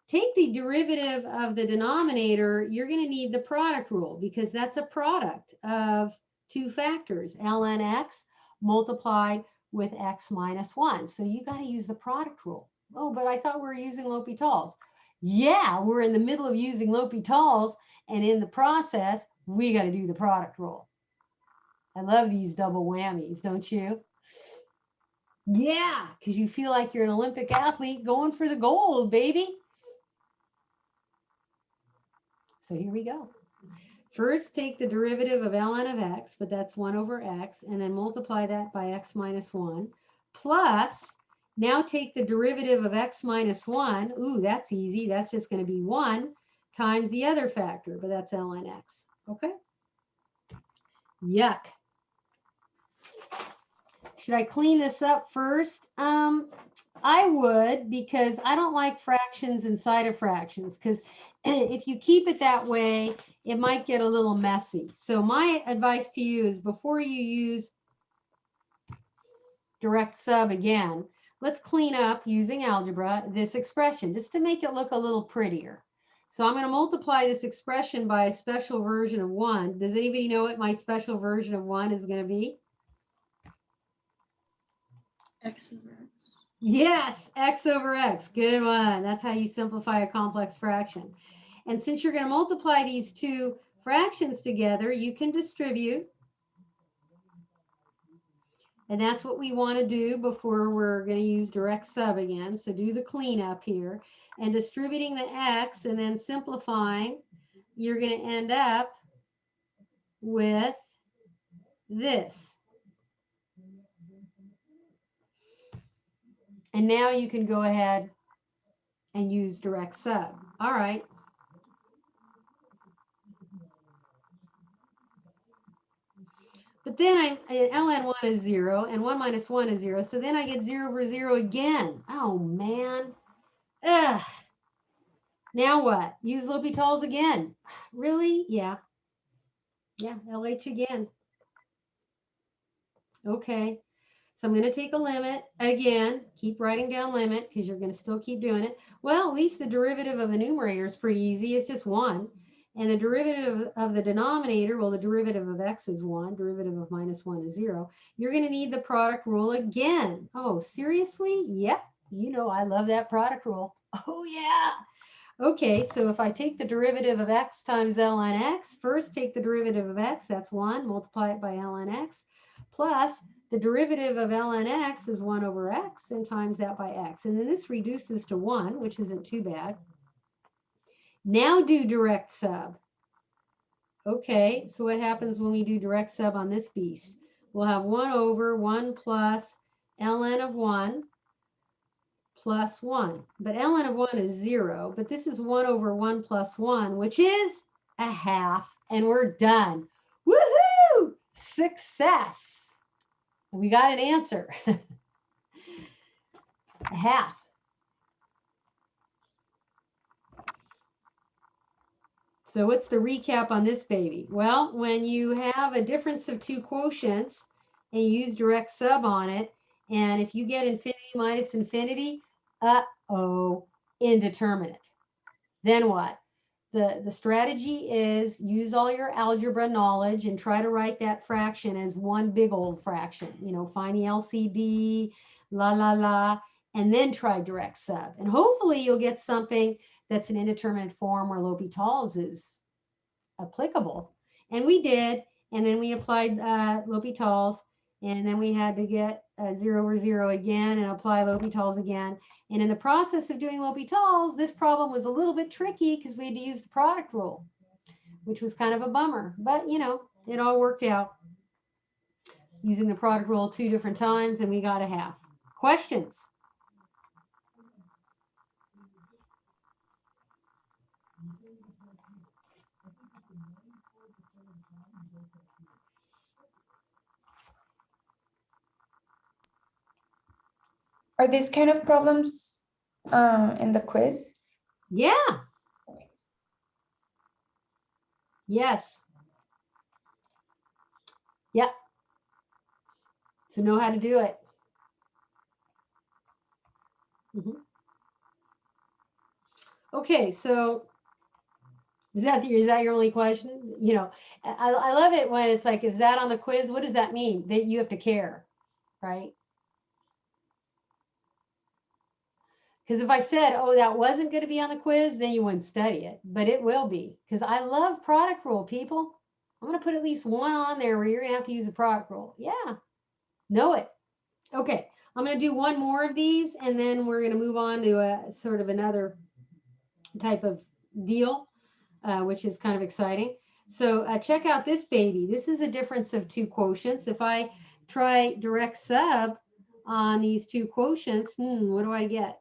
take the derivative of the denominator, you're going to need the product rule because that's a product of two factors, ln x multiplied with x minus 1. So you got to use the product rule. Oh, but I thought we were using L'Hopital's. Yeah, we're in the middle of using L'Hopital's, and in the process, we got to do the product rule. I love these double whammies, don't you? Yeah, because you feel like you're an Olympic athlete going for the gold, baby. So here we go. First, take the derivative of ln of x, but that's 1 over x, and then multiply that by x minus 1, plus, now take the derivative of x minus 1. Ooh, that's easy. That's just going to be 1 times the other factor, but that's ln x. Okay? Yuck. Should I clean this up first? I would, because I don't like fractions inside of fractions, because if you keep it that way, it might get a little messy. So my advice to you is before you use direct sub again, let's clean up using algebra this expression just to make it look a little prettier. So I'm going to multiply this expression by a special version of 1. Does anybody know what my special version of 1 is going to be? X over X. Yes, x over x. Good one. That's how you simplify a complex fraction. And since you're going to multiply these two fractions together, you can distribute. And that's what we want to do before we're going to use direct sub again. So do the cleanup here. And distributing the x and then simplifying, you're going to end up with this. And now you can go ahead and use direct sub. All right. But then ln1 is 0, and 1 minus 1 is 0. So then I get 0 over 0 again. Oh, man. Ugh. Now what? Use L'Hopital's again. Really? Yeah. Yeah, LH again. Okay. So I'm going to take a limit again. Keep writing down limit because you're going to still keep doing it. Well, at least the derivative of the numerator is pretty easy. It's just 1. And the derivative of the denominator, well, the derivative of x is 1. Derivative of minus 1 is 0. You're going to need the product rule again. Oh, seriously? Yep. You know I love that product rule. Oh, yeah. Okay, so if I take the derivative of x times ln x, first take the derivative of x, that's 1, multiply it by ln x, plus the derivative of ln x is 1 over x, and times that by x. And then this reduces to 1, which isn't too bad. Now do direct sub. Okay, so what happens when we do direct sub on this beast? We'll have 1 over 1 plus ln of 1 plus 1. But ln of 1 is 0, but this is 1 over 1 plus 1, which is a half, and we're done. Woohoo! Success! We got an answer. A half. So what's the recap on this baby? Well, when you have a difference of two quotients and you use direct sub on it, and if you get infinity minus infinity, uh-oh, indeterminate. Then what? The strategy is use all your algebra knowledge and try to write that fraction as one big old fraction. You know, find the LCD, la, la, la, and then try direct sub. And hopefully you'll get something that's an indeterminate form where L'Hopital's is applicable. And we did, and then we applied L'Hopital's, and then we had to get 0 over 0 again and apply L'Hopital's again. And in the process of doing L'Hopital's, this problem was a little bit tricky because we had to use the product rule, which was kind of a bummer. But, you know, it all worked out using the product rule 2 different times, and we got a half. Questions? Are these kind of problems in the quiz? Yeah. Yes. Yep. So know how to do it. Okay, so is that your only question? You know, I love it when it's like, is that on the quiz? What does that mean? That you have to care, right? Because if I said, oh, that wasn't going to be on the quiz, then you wouldn't study it. But it will be, because I love product rule, people. I'm going to put at least one on there where you're going to have to use the product rule. Yeah, know it. Okay, I'm going to do one more of these, and then we're going to move on to a sort of another type of deal, which is kind of exciting. So check out this baby. This is a difference of two quotients. If I try direct sub on these two quotients, what do I get?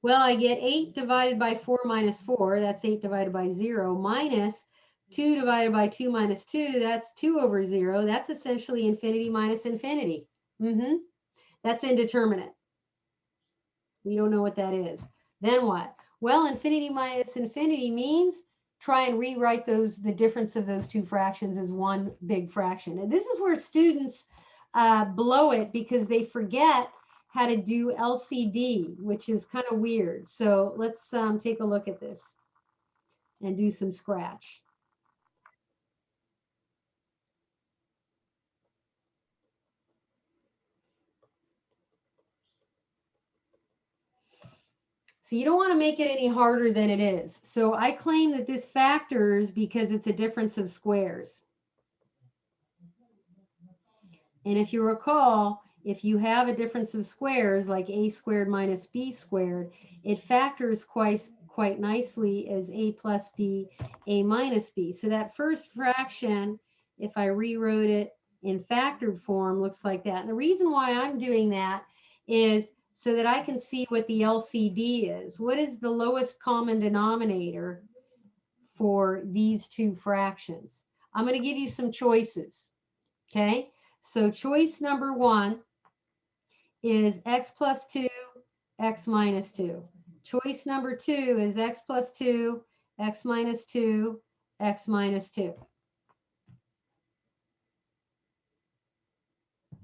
Well, I get 8 divided by 4 minus 4. That's 8 divided by 0 minus 2 divided by 2 minus 2. That's 2 over 0. That's essentially infinity minus infinity. That's indeterminate. We don't know what that is. Then what? Well, infinity minus infinity means try and rewrite the difference of those two fractions as one big fraction. And this is where students blow it because they forget how to do LCD, which is kind of weird. So let's take a look at this and do some scratch. So you don't want to make it any harder than it is. So I claim that this factors because it's a difference of squares. And if you recall, if you have a difference of squares like a squared minus b squared, it factors quite nicely as a plus b, a minus b. So that first fraction, if I rewrote it in factored form, looks like that. And the reason why I'm doing that is so that I can see what the LCD is. What is the lowest common denominator for these two fractions? I'm going to give you some choices. Okay, so choice number 1 is x plus 2, x minus 2. Choice number 2 is x plus 2, x minus 2, x minus 2.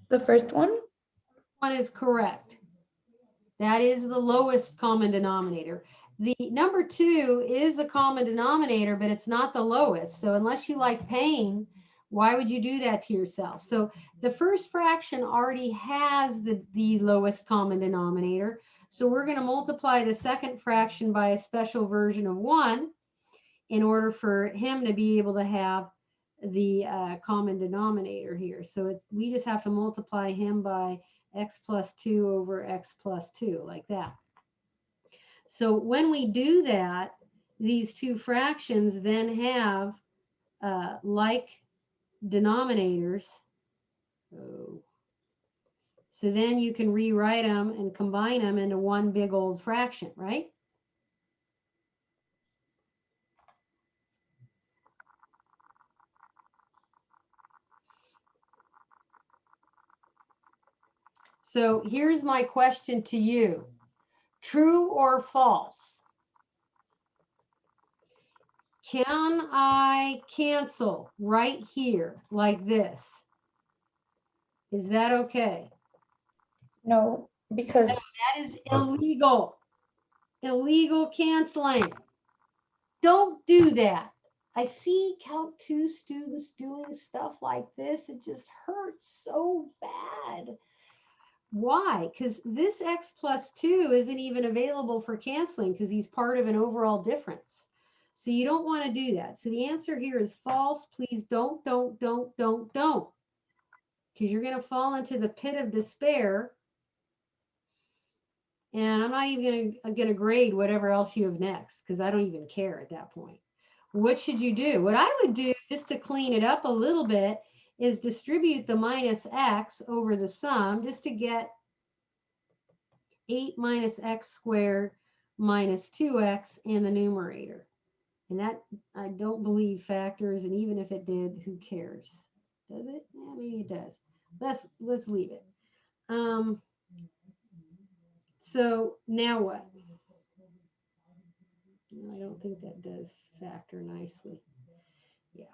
The first one? One is correct. That is the lowest common denominator. The number 2 is a common denominator, but it's not the lowest. So unless you like pain, why would you do that to yourself? So the first fraction already has the lowest common denominator. So we're going to multiply the second fraction by a special version of 1 in order for him to be able to have the common denominator here. So we just have to multiply him by x plus 2 over x plus 2, like that. So when we do that, these two fractions then have like denominators. So then you can rewrite them and combine them into one big old fraction, right? So here's my question to you. True or false? Can I cancel right here like this? Is that okay? No, because That is illegal. Illegal canceling. Don't do that. I see Calc 2 students doing stuff like this. It just hurts so bad. Why? Because this x plus 2 isn't even available for canceling because he's part of an overall difference. So you don't want to do that. So the answer here is false. Please don't. Because you're going to fall into the pit of despair. And I'm not even going to grade whatever else you have next because I don't even care at that point. What should you do? What I would do, just to clean it up a little bit, is distribute the minus x over the sum just to get 8 minus x squared minus 2x in the numerator. And that, I don't believe, factors, and even if it did, who cares? Does it? Yeah, maybe it does. Let's leave it. So now what? I don't think that does factor nicely. Yeah.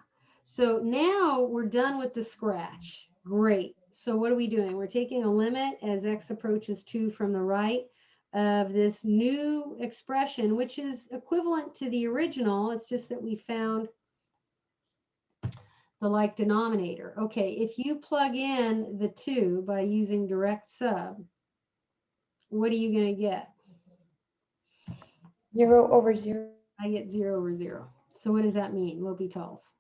So now we're done with the scratch. Great. So what are we doing? We're taking a limit as x approaches 2 from the right of this new expression, which is equivalent to the original. It's just that we found the like denominator. Okay, if you plug in the 2 by using direct sub, what are you going to get? 0/0. I get 0/0. So what does that mean? L'Hopital's.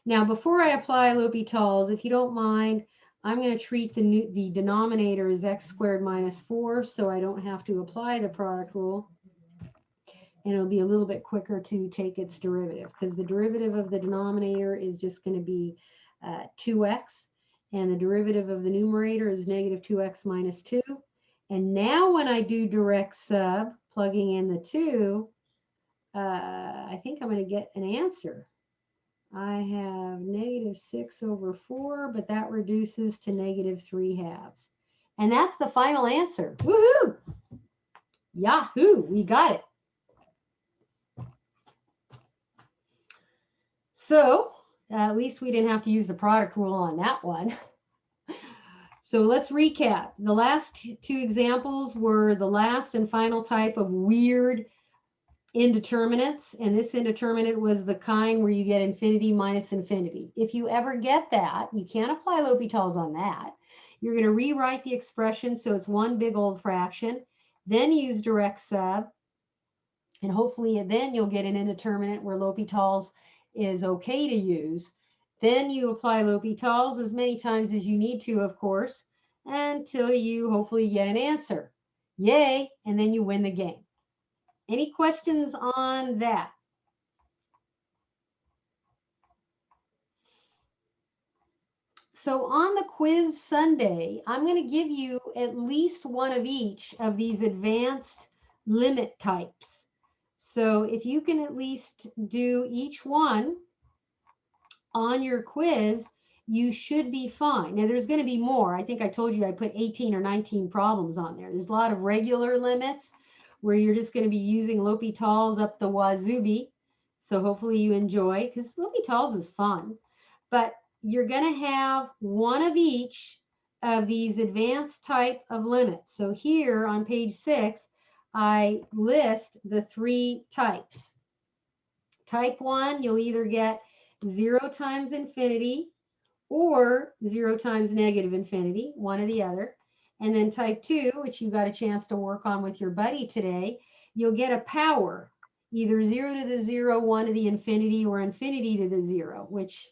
Now, before I apply L'Hopital's, if you don't mind, I'm going to treat the denominator as x squared minus 4, so I don't have to apply the product rule. And it'll be a little bit quicker to take its derivative, because the derivative of the denominator is just going to be 2x, and the derivative of the numerator is negative 2x minus 2. And now when I do direct sub, plugging in the 2, I think I'm going to get an answer. I have negative 6/4, but that reduces to negative 3/2. And that's the final answer. Woohoo! Yahoo! We got it. So at least we didn't have to use the product rule on that one. So let's recap. The last two examples were the last and final type of weird indeterminates, and this indeterminate was the kind where you get infinity minus infinity. If you ever get that, you can't apply L'Hopital's on that. You're going to rewrite the expression so it's one big old fraction, then use direct sub, and hopefully then you'll get an indeterminate where L'Hopital's is okay to use. Then you apply L'Hopital's as many times as you need to, of course, until you hopefully get an answer. Yay, and then you win the game. Any questions on that? So on the quiz Sunday, I'm going to give you at least one of each of these advanced limit types. So if you can at least do each one on your quiz, you should be fine. Now there's going to be more. I think I told you I put 18 or 19 problems on there. There's a lot of regular limits where you're just going to be using L'Hopital's up the wazooby. So hopefully you enjoy, because L'Hopital's is fun. But you're going to have one of each of these advanced type of limits. So here on page 6, I list the 3 types. Type 1, you'll either get 0 times infinity or 0 times negative infinity, one or the other. And then type 2, which you got a chance to work on with your buddy today, you'll get a power, either 0 to the 0, 1 to the infinity, or infinity to the 0, which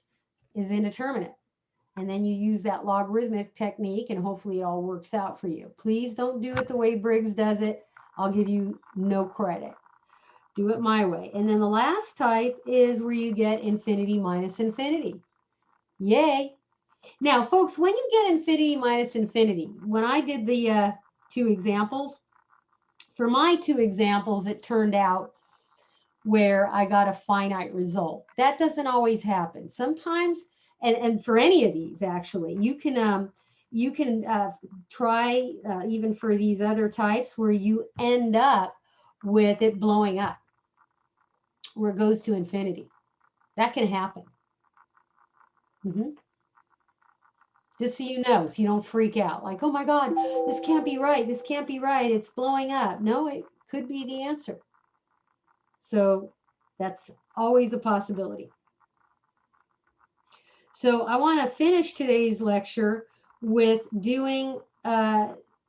is indeterminate. And then you use that logarithmic technique and hopefully it all works out for you. Please don't do it the way Briggs does it. I'll give you no credit. Do it my way. And then the last type is where you get infinity minus infinity. Yay. Now, folks, when you get infinity minus infinity, when I did the 2 examples, for my 2 examples, it turned out where I got a finite result. That doesn't always happen. Sometimes, and for any of these, actually, you can try even for these other types where you end up with it blowing up, where it goes to infinity. That can happen. Just so you know, so you don't freak out like, oh my God, this can't be right. This can't be right. It's blowing up. No, it could be the answer. So that's always a possibility. So I want to finish today's lecture with doing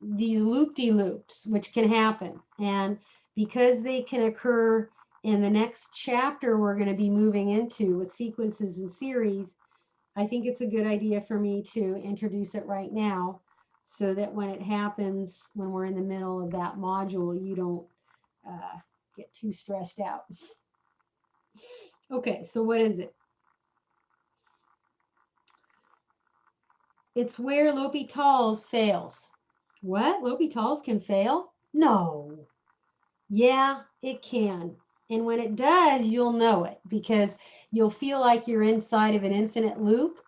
these loop-de-loops, which can happen. And because they can occur in the next chapter we're going to be moving into with sequences and series, I think it's a good idea for me to introduce it right now so that when it happens, when we're in the middle of that module, you don't get too stressed out. Okay, so what is it? It's where L'Hopital's fails. What? L'Hopital's can fail? No. Yeah, it can. And when it does, you'll know it because you'll feel like you're inside of an infinite loop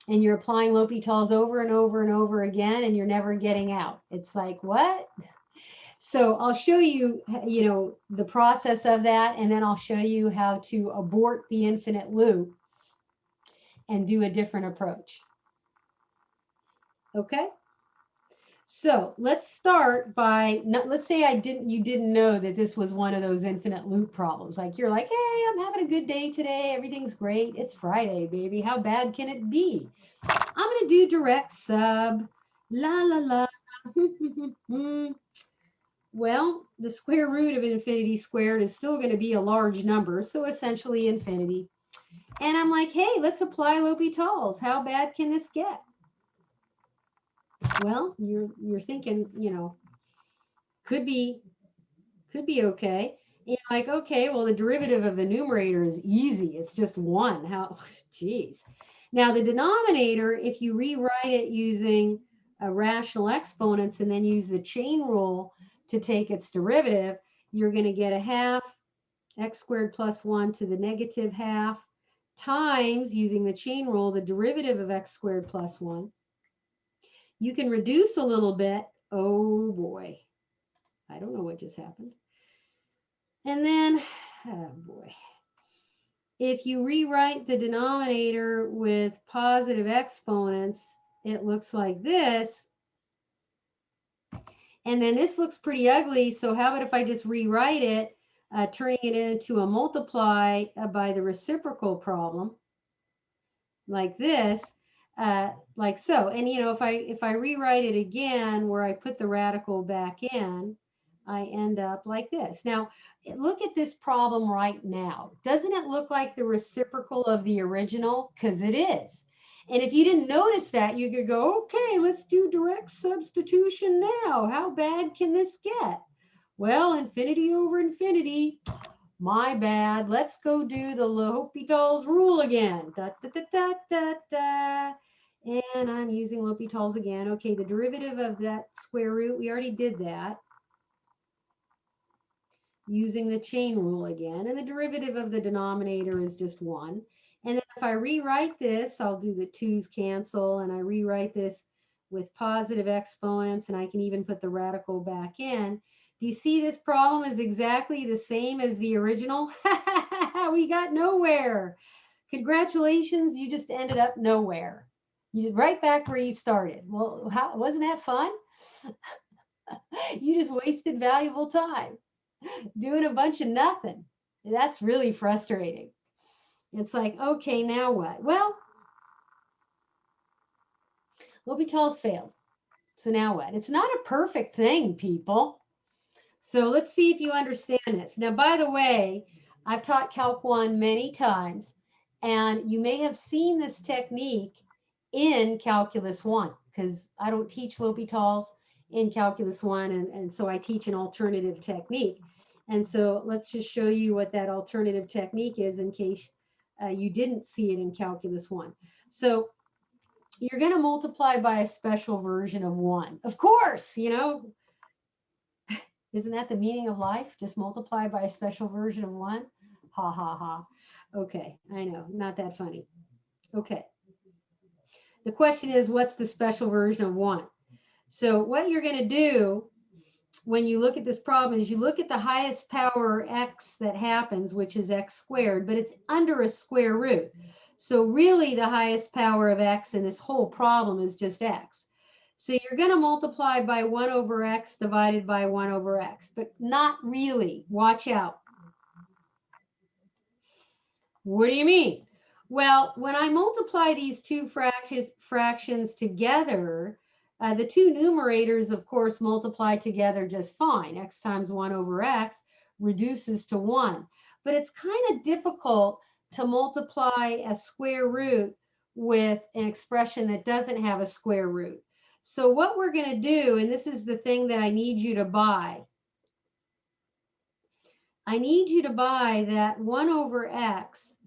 and you're applying L'Hopital's over and over and over again and you're never getting out. It's like, what? So I'll show you, the process of that, and then I'll show you how to abort the infinite loop and do a different approach. Okay? So let's start by, let's say you didn't know that this was one of those infinite loop problems. Like you're like, hey, I'm having a good day today. Everything's great. It's Friday, baby. How bad can it be? I'm going to do direct sub. La, la, la. Well, the square root of infinity squared is still going to be a large number, so essentially infinity. And I'm like, hey, let's apply L'Hopital's. How bad can this get? Well, you're thinking, you know, could be okay. And you're like, okay, well, the derivative of the numerator is easy. It's just 1. How, geez. Now, the denominator, if you rewrite it using rational exponents and then use the chain rule to take its derivative, you're going to get a half x squared plus 1 to the negative half times, using the chain rule, the derivative of x squared plus 1. You can reduce a little bit. Oh, boy. I don't know what just happened. And then, oh boy, if you rewrite the denominator with positive exponents, it looks like this. And then this looks pretty ugly. So how about if I just rewrite it, turning it into a multiply by the reciprocal problem, like this, like so. And you know, if I rewrite it again, where I put the radical back in, I end up like this. Now, look at this problem right now. Doesn't it look like the reciprocal of the original? Because it is. And if you didn't notice that, you could go, okay, let's do direct substitution now. How bad can this get? Well, infinity over infinity. My bad. Let's go do the L'Hopital's rule again. Da, da, da, da, da, da. And I'm using L'Hopital's again. Okay, the derivative of that square root, we already did that. Using the chain rule again, and the derivative of the denominator is just 1. And then if I rewrite this, I'll do the 2's cancel, and I rewrite this with positive exponents, and I can even put the radical back in. Do you see this problem is exactly the same as the original? We got nowhere. Congratulations, you just ended up nowhere. You right back where you started. Well, wasn't that fun? You just wasted valuable time doing a bunch of nothing. That's really frustrating. It's like, okay, now what? Well, L'Hopital's failed. So now what? It's not a perfect thing, people. So let's see if you understand this. Now, by the way, I've taught Calc 1 many times, and you may have seen this technique in Calculus 1, because I don't teach L'Hopital's in Calculus 1, and so I teach an alternative technique. And so let's just show you what that alternative technique is in case you didn't see it in Calculus 1. So you're going to multiply by a special version of 1. Of course, you know, isn't that the meaning of life? Just multiply by a special version of 1? Ha, ha, ha. Okay, I know, not that funny. Okay. The question is, what's the special version of 1? So what you're going to do when you look at this problem is you look at the highest power x that happens, which is x squared, but it's under a square root. So really the highest power of x in this whole problem is just x. So you're going to multiply by 1 over x divided by 1 over x, but not really. Watch out. What do you mean? Well, when I multiply these two fractions together, the two numerators, of course, multiply together just fine. X times 1 over x reduces to 1. But it's kind of difficult to multiply a square root with an expression that doesn't have a square root. So what we're going to do, and this is the thing that I need you to buy, I need you to buy that 1 over x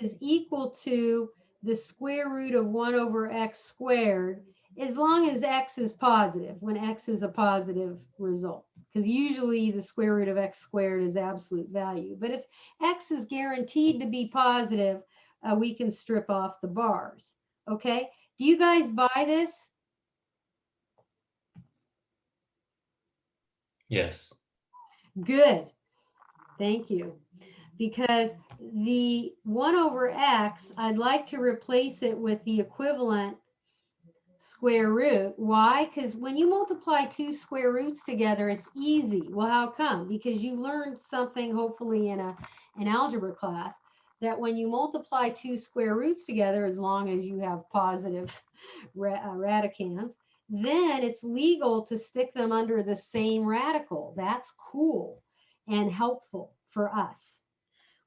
is equal to the square root of 1 over x squared, as long as x is positive, when x is a positive result. Because usually the square root of x squared is absolute value. But if x is guaranteed to be positive, we can strip off the bars. Okay? Do you guys buy this? Yes. Good. Thank you. Because the 1 over x, I'd like to replace it with the equivalent square root. Why? Because when you multiply two square roots together, it's easy. Well, how come? Because you learned something, hopefully in an algebra class, that when you multiply two square roots together, as long as you have positive radicands, then it's legal to stick them under the same radical. That's cool and helpful for us.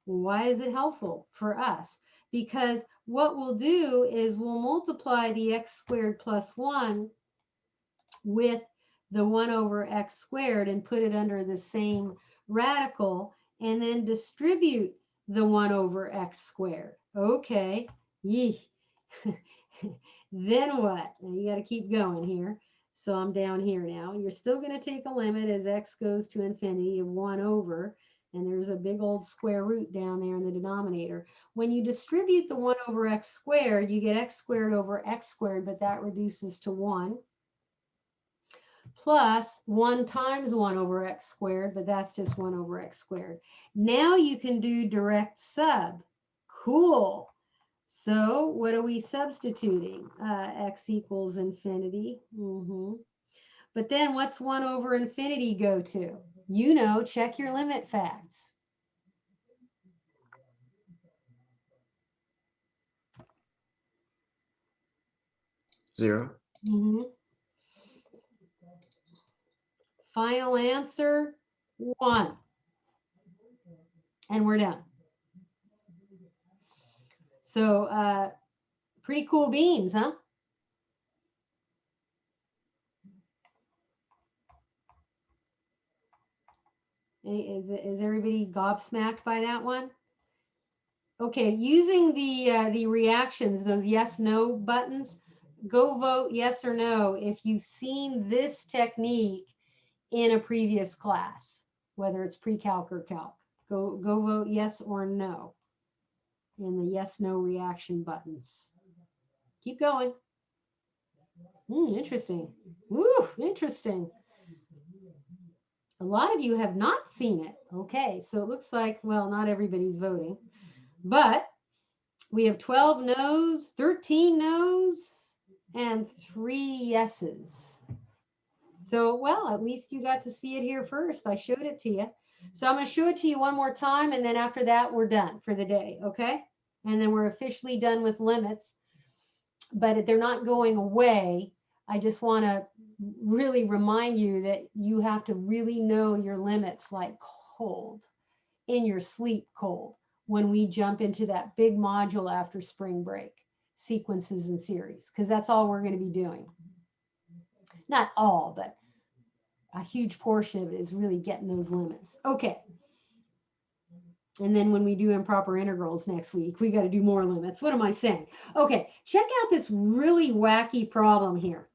Why is it helpful for us? Because what we'll do is we'll multiply the x squared plus 1 with the 1 over x squared and put it under the same radical, and then distribute the 1 over x squared. Okay, yee. Then what? Now you got to keep going here. So I'm down here now. You're still going to take a limit as x goes to infinity of 1 over, and there's a big old square root down there in the denominator. When you distribute the 1 over x squared, you get x squared over x squared, but that reduces to 1. Plus 1 times 1 over x squared, but that's just 1 over x squared. Now you can do direct sub. Cool. So what are we substituting? X equals infinity. But then what's 1 over infinity go to? You know, check your limit facts. Zero. Final answer, 1. And we're done. So pretty cool beans, huh? Is everybody gobsmacked by that one? Okay, using the reactions, those yes, no buttons, go vote yes or no if you've seen this technique in a previous class, whether it's pre-calc or calc. Go vote yes or no in the yes, no reaction buttons. Keep going. Interesting. Woo, interesting. A lot of you have not seen it. Okay, so it looks like, well, not everybody's voting, but we have 12 no's, 13 no's, and 3 yeses. So, well, at least you got to see it here first. I showed it to you. So I'm going to show it to you one more time, and then after that, we're done for the day, okay? And then we're officially done with limits, but they're not going away. I just want to really remind you that you have to really know your limits like cold, in your sleep cold, when we jump into that big module after spring break, sequences and series, because that's all we're going to be doing. Not all, but a huge portion of it is really getting those limits. Okay. And then when we do improper integrals next week, we got to do more limits. What am I saying? Okay, check out this really wacky problem here.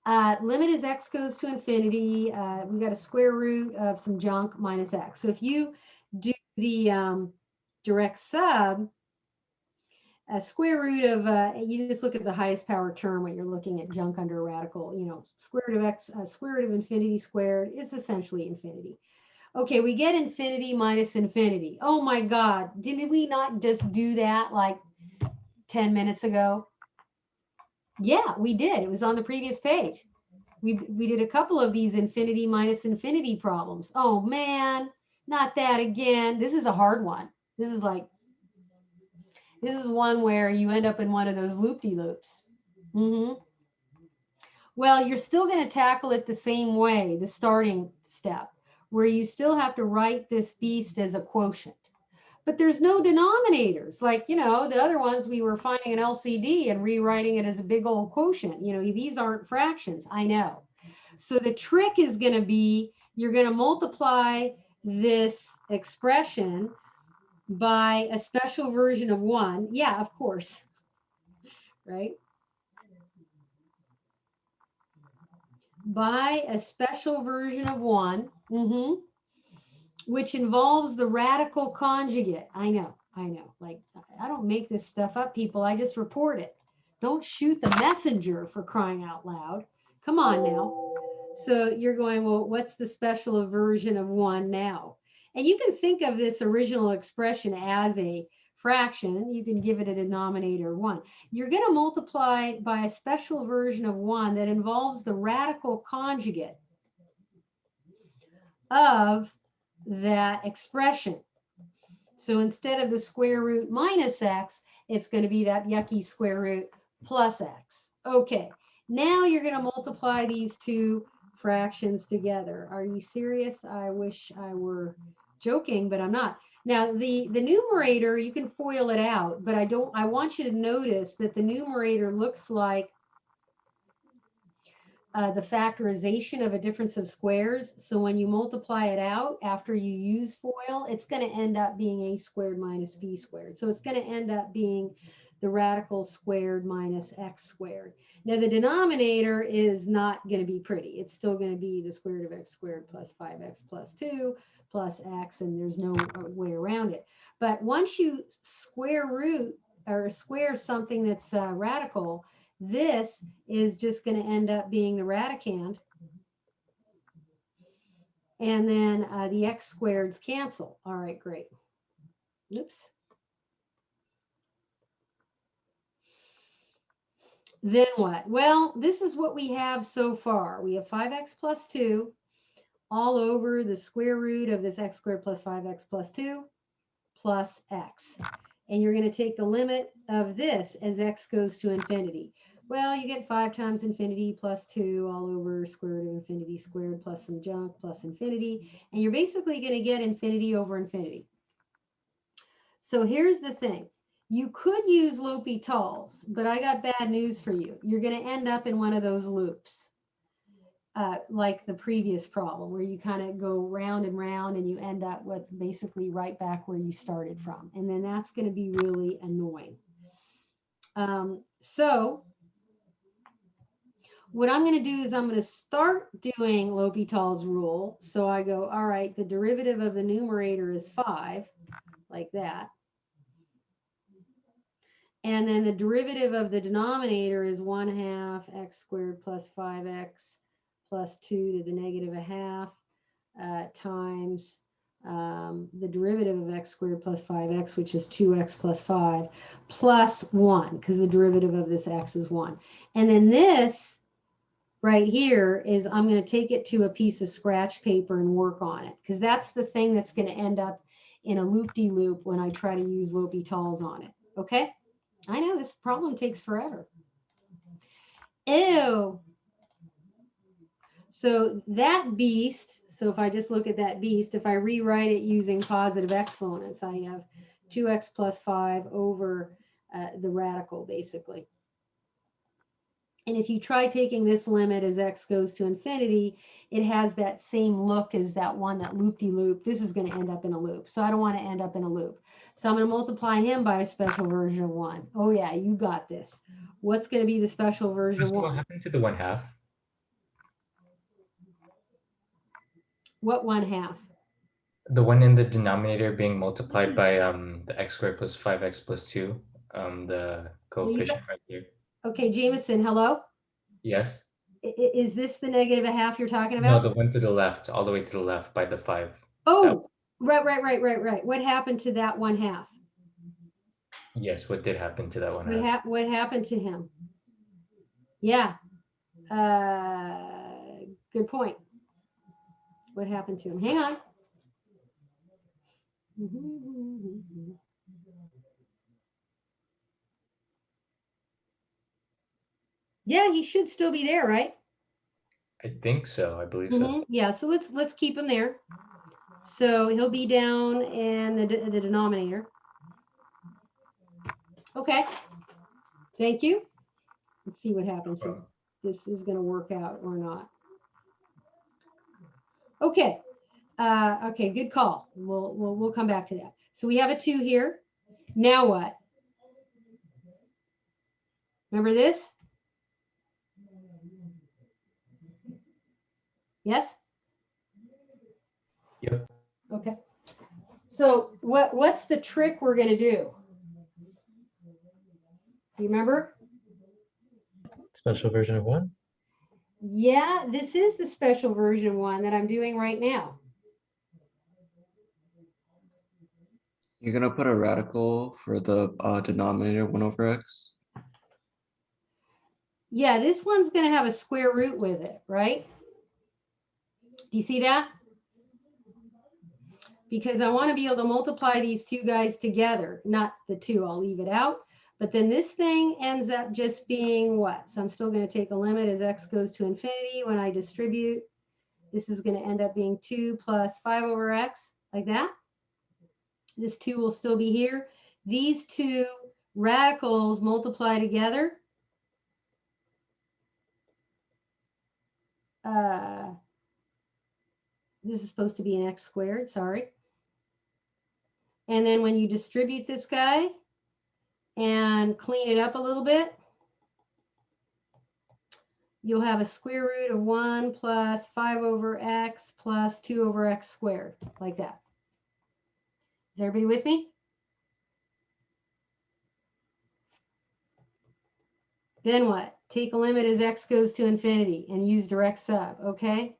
Limit as x goes to infinity. We got a square root of some junk minus x. So if you do the direct sub, a square root of, you just look at the highest power term when you're looking at junk under a radical, you know, square root of x, square root of infinity squared is essentially infinity. Okay, we get infinity minus infinity. Oh my God, didn't we not just do that like 10 minutes ago? Yeah, we did. It was on the previous page. We did a couple of these infinity minus infinity problems. Oh man, not that again. This is a hard one. This is one where you end up in one of those loop-de-loops. Well, you're still going to tackle it the same way, the starting step, where you still have to write this beast as a quotient. But there's no denominators. Like, you know, the other ones we were finding an LCD and rewriting it as a big old quotient. You know, these aren't fractions, I know. So the trick is going to be, you're going to multiply this expression by a special version of 1. Yeah, of course. Right? By a special version of 1, which involves the radical conjugate. I know. Like, I don't make this stuff up, people. I just report it. Don't shoot the messenger, for crying out loud. Come on now. So you're going, well, what's the special version of 1 now? And you can think of this original expression as a fraction. You can give it a denominator 1. You're going to multiply by a special version of 1 that involves the radical conjugate of that expression. So instead of the square root minus x, it's going to be that yucky square root plus x. Okay, Now you're going to multiply these two fractions together. Are you serious? I wish I were joking, but I'm not. Now the numerator, you can FOIL it out, but I want you to notice that the numerator looks like the factorization of a difference of squares. So when you multiply it out after you use FOIL, it's going to end up being a squared minus b squared. So it's going to end up being the radical squared minus x squared. Now the denominator is not going to be pretty. It's still going to be the square root of x squared plus 5x plus 2 plus x, and there's no way around it. But once you square root or square something that's radical, this is just going to end up being the radicand. And then the x squareds cancel. All right, great. Oops. Then what? Well, this is what we have so far. We have 5x plus 2 all over the square root of this x squared plus 5x plus 2 plus x. And you're going to take the limit of this as x goes to infinity. Well, you get 5 times infinity plus 2 all over square root of infinity squared plus some junk plus infinity. And you're basically going to get infinity over infinity. So here's the thing. You could use L'Hopital's, but I got bad news for you. You're going to end up in one of those loops, like the previous problem, where you kind of go round and round and you end up with basically right back where you started from. And then that's going to be really annoying. So what I'm going to do is I'm going to start doing L'Hopital's rule. So I go, all right, the derivative of the numerator is 5, like that. And then the derivative of the denominator is 1/2 x squared plus 5x plus 2 to the negative 1/2 times the derivative of x squared plus 5x, which is 2x plus 5, plus 1, because the derivative of this x is 1. And then this right here is I'm going to take it to a piece of scratch paper and work on it, because that's the thing that's going to end up in a loop-de-loop when I try to use L'Hopital's on it. Okay? I know this problem takes forever. Ew. So that beast, so if I just look at that beast, if I rewrite it using positive exponents, I have 2x plus 5 over the radical, basically. And if you try taking this limit as x goes to infinity, it has that same look as that one, that loop-de-loop. This is going to end up in a loop. So I don't want to end up in a loop. So I'm going to multiply him by a special version of 1. Oh, yeah, you got this. What's going to be the special version of So what 1? happened to the 1/2? What 1/2? The one in the denominator being multiplied by the x squared plus 5x plus 2, the coefficient right here. Okay, Jameson, hello? Yes? Is this the negative 1/2 you're talking No, about? the one to the left, all the way to the left by the 5. Oh, right. What happened to that 1/2? Yes, what did happen to that 1/2? What happened to him? Yeah. Good point. What happened to him? Hang on. Yeah, he should still be there, right? I think so. I believe so. Yeah, so let's keep him there. So he'll be down in the denominator. Okay. Thank you. Let's see what happens here. This is going to work out or not. Okay. Okay, good call. We'll come back to that. So we have a 2 here. Now what? Remember this? Yes? Yep. Okay. So what's the trick we're going to do? Do you remember? Special version of 1? Yeah, this is the special version 1 that I'm doing right now. You're gonna put a radical for the denominator 1 over x. Yeah, this one's going to have a square root with it, right? Do you see that? Because I want to be able to multiply these two guys together, not the 2, I'll leave it out. But then this thing ends up just being what? So I'm still going to take a limit as x goes to infinity. When I distribute, this is going to end up being 2 plus 5 over x, like that. This 2 will still be here. These two radicals multiply together. This is supposed to be an x squared, sorry. And then when you distribute this guy and clean it up a little bit, you'll have a square root of 1 plus 5 over x plus 2 over x squared, like that. Is everybody with me? Then what? Take a limit as x goes to infinity and use direct sub, okay?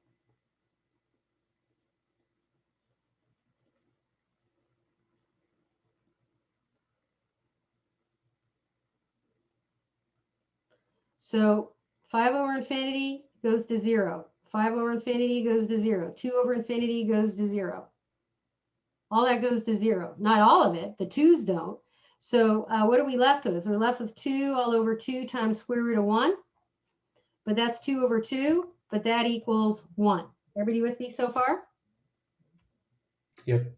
So 5 over infinity goes to 0. 5 over infinity goes to 0. 2 over infinity goes to 0. All that goes to 0. Not all of it. The 2's don't. So what are we left with? We're left with 2 all over 2 times square root of 1. But that's 2 over 2. But that equals 1. Everybody with me so far? Yep.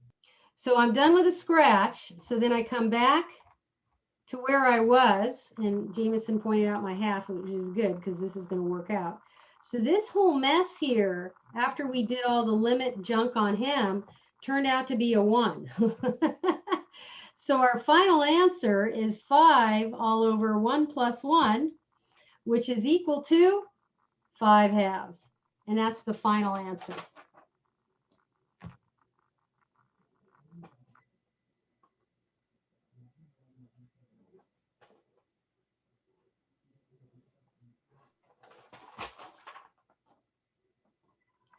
So I'm done with a scratch. So then I come back to where I was, and Jameson pointed out my half, which is good because this is going to work out. So this whole mess here, after we did all the limit junk on him, turned out to be a 1. So our final answer is 5 all over 1 plus 1, which is equal to 5 halves. And that's the final answer.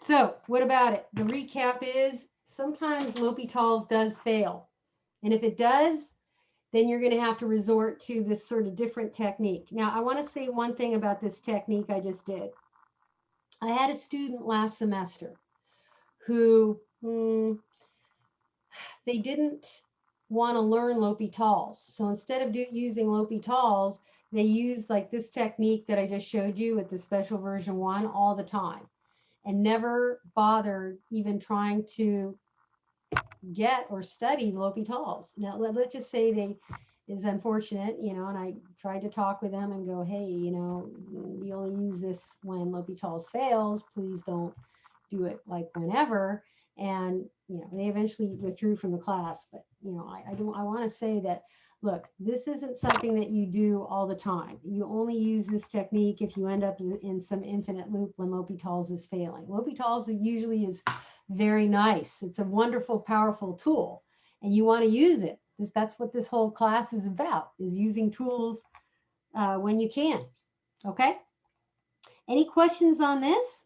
So what about it? The recap is sometimes L'Hopital's does fail. And if it does, then you're going to have to resort to this sort of different technique. Now, I want to say one thing about this technique I just did. I had a student last semester who they didn't want to learn L'Hopital's. So instead of using L'Hopital's, they used like this technique that I just showed you with the special version 1 all the time, and never bothered even trying to get or study L'Hopital's. Now, let's just say they is unfortunate, you know, and I tried to talk with them and go, hey, you know, we only use this when L'Hopital's fails. Please don't do it like whenever. And, you know, they eventually withdrew from the class. But, you know, I want to say that, look, this isn't something that you do all the time. You only use this technique if you end up in some infinite loop when L'Hopital's is failing. L'Hopital's usually is very nice. It's a wonderful, powerful tool, and you want to use it. That's what this whole class is about, is using tools when you can. Okay? Any questions on this?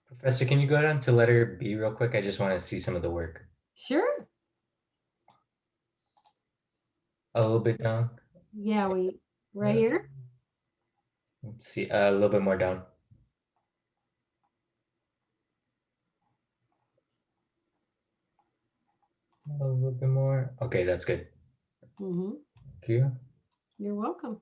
Professor, can you go down to letter B real quick? I just want to see some of the work. Sure. A little bit down. Yeah, right here. Let's see, a little bit more down. A little bit more. Okay, that's good. Mm-hmm. Thank you. You're welcome.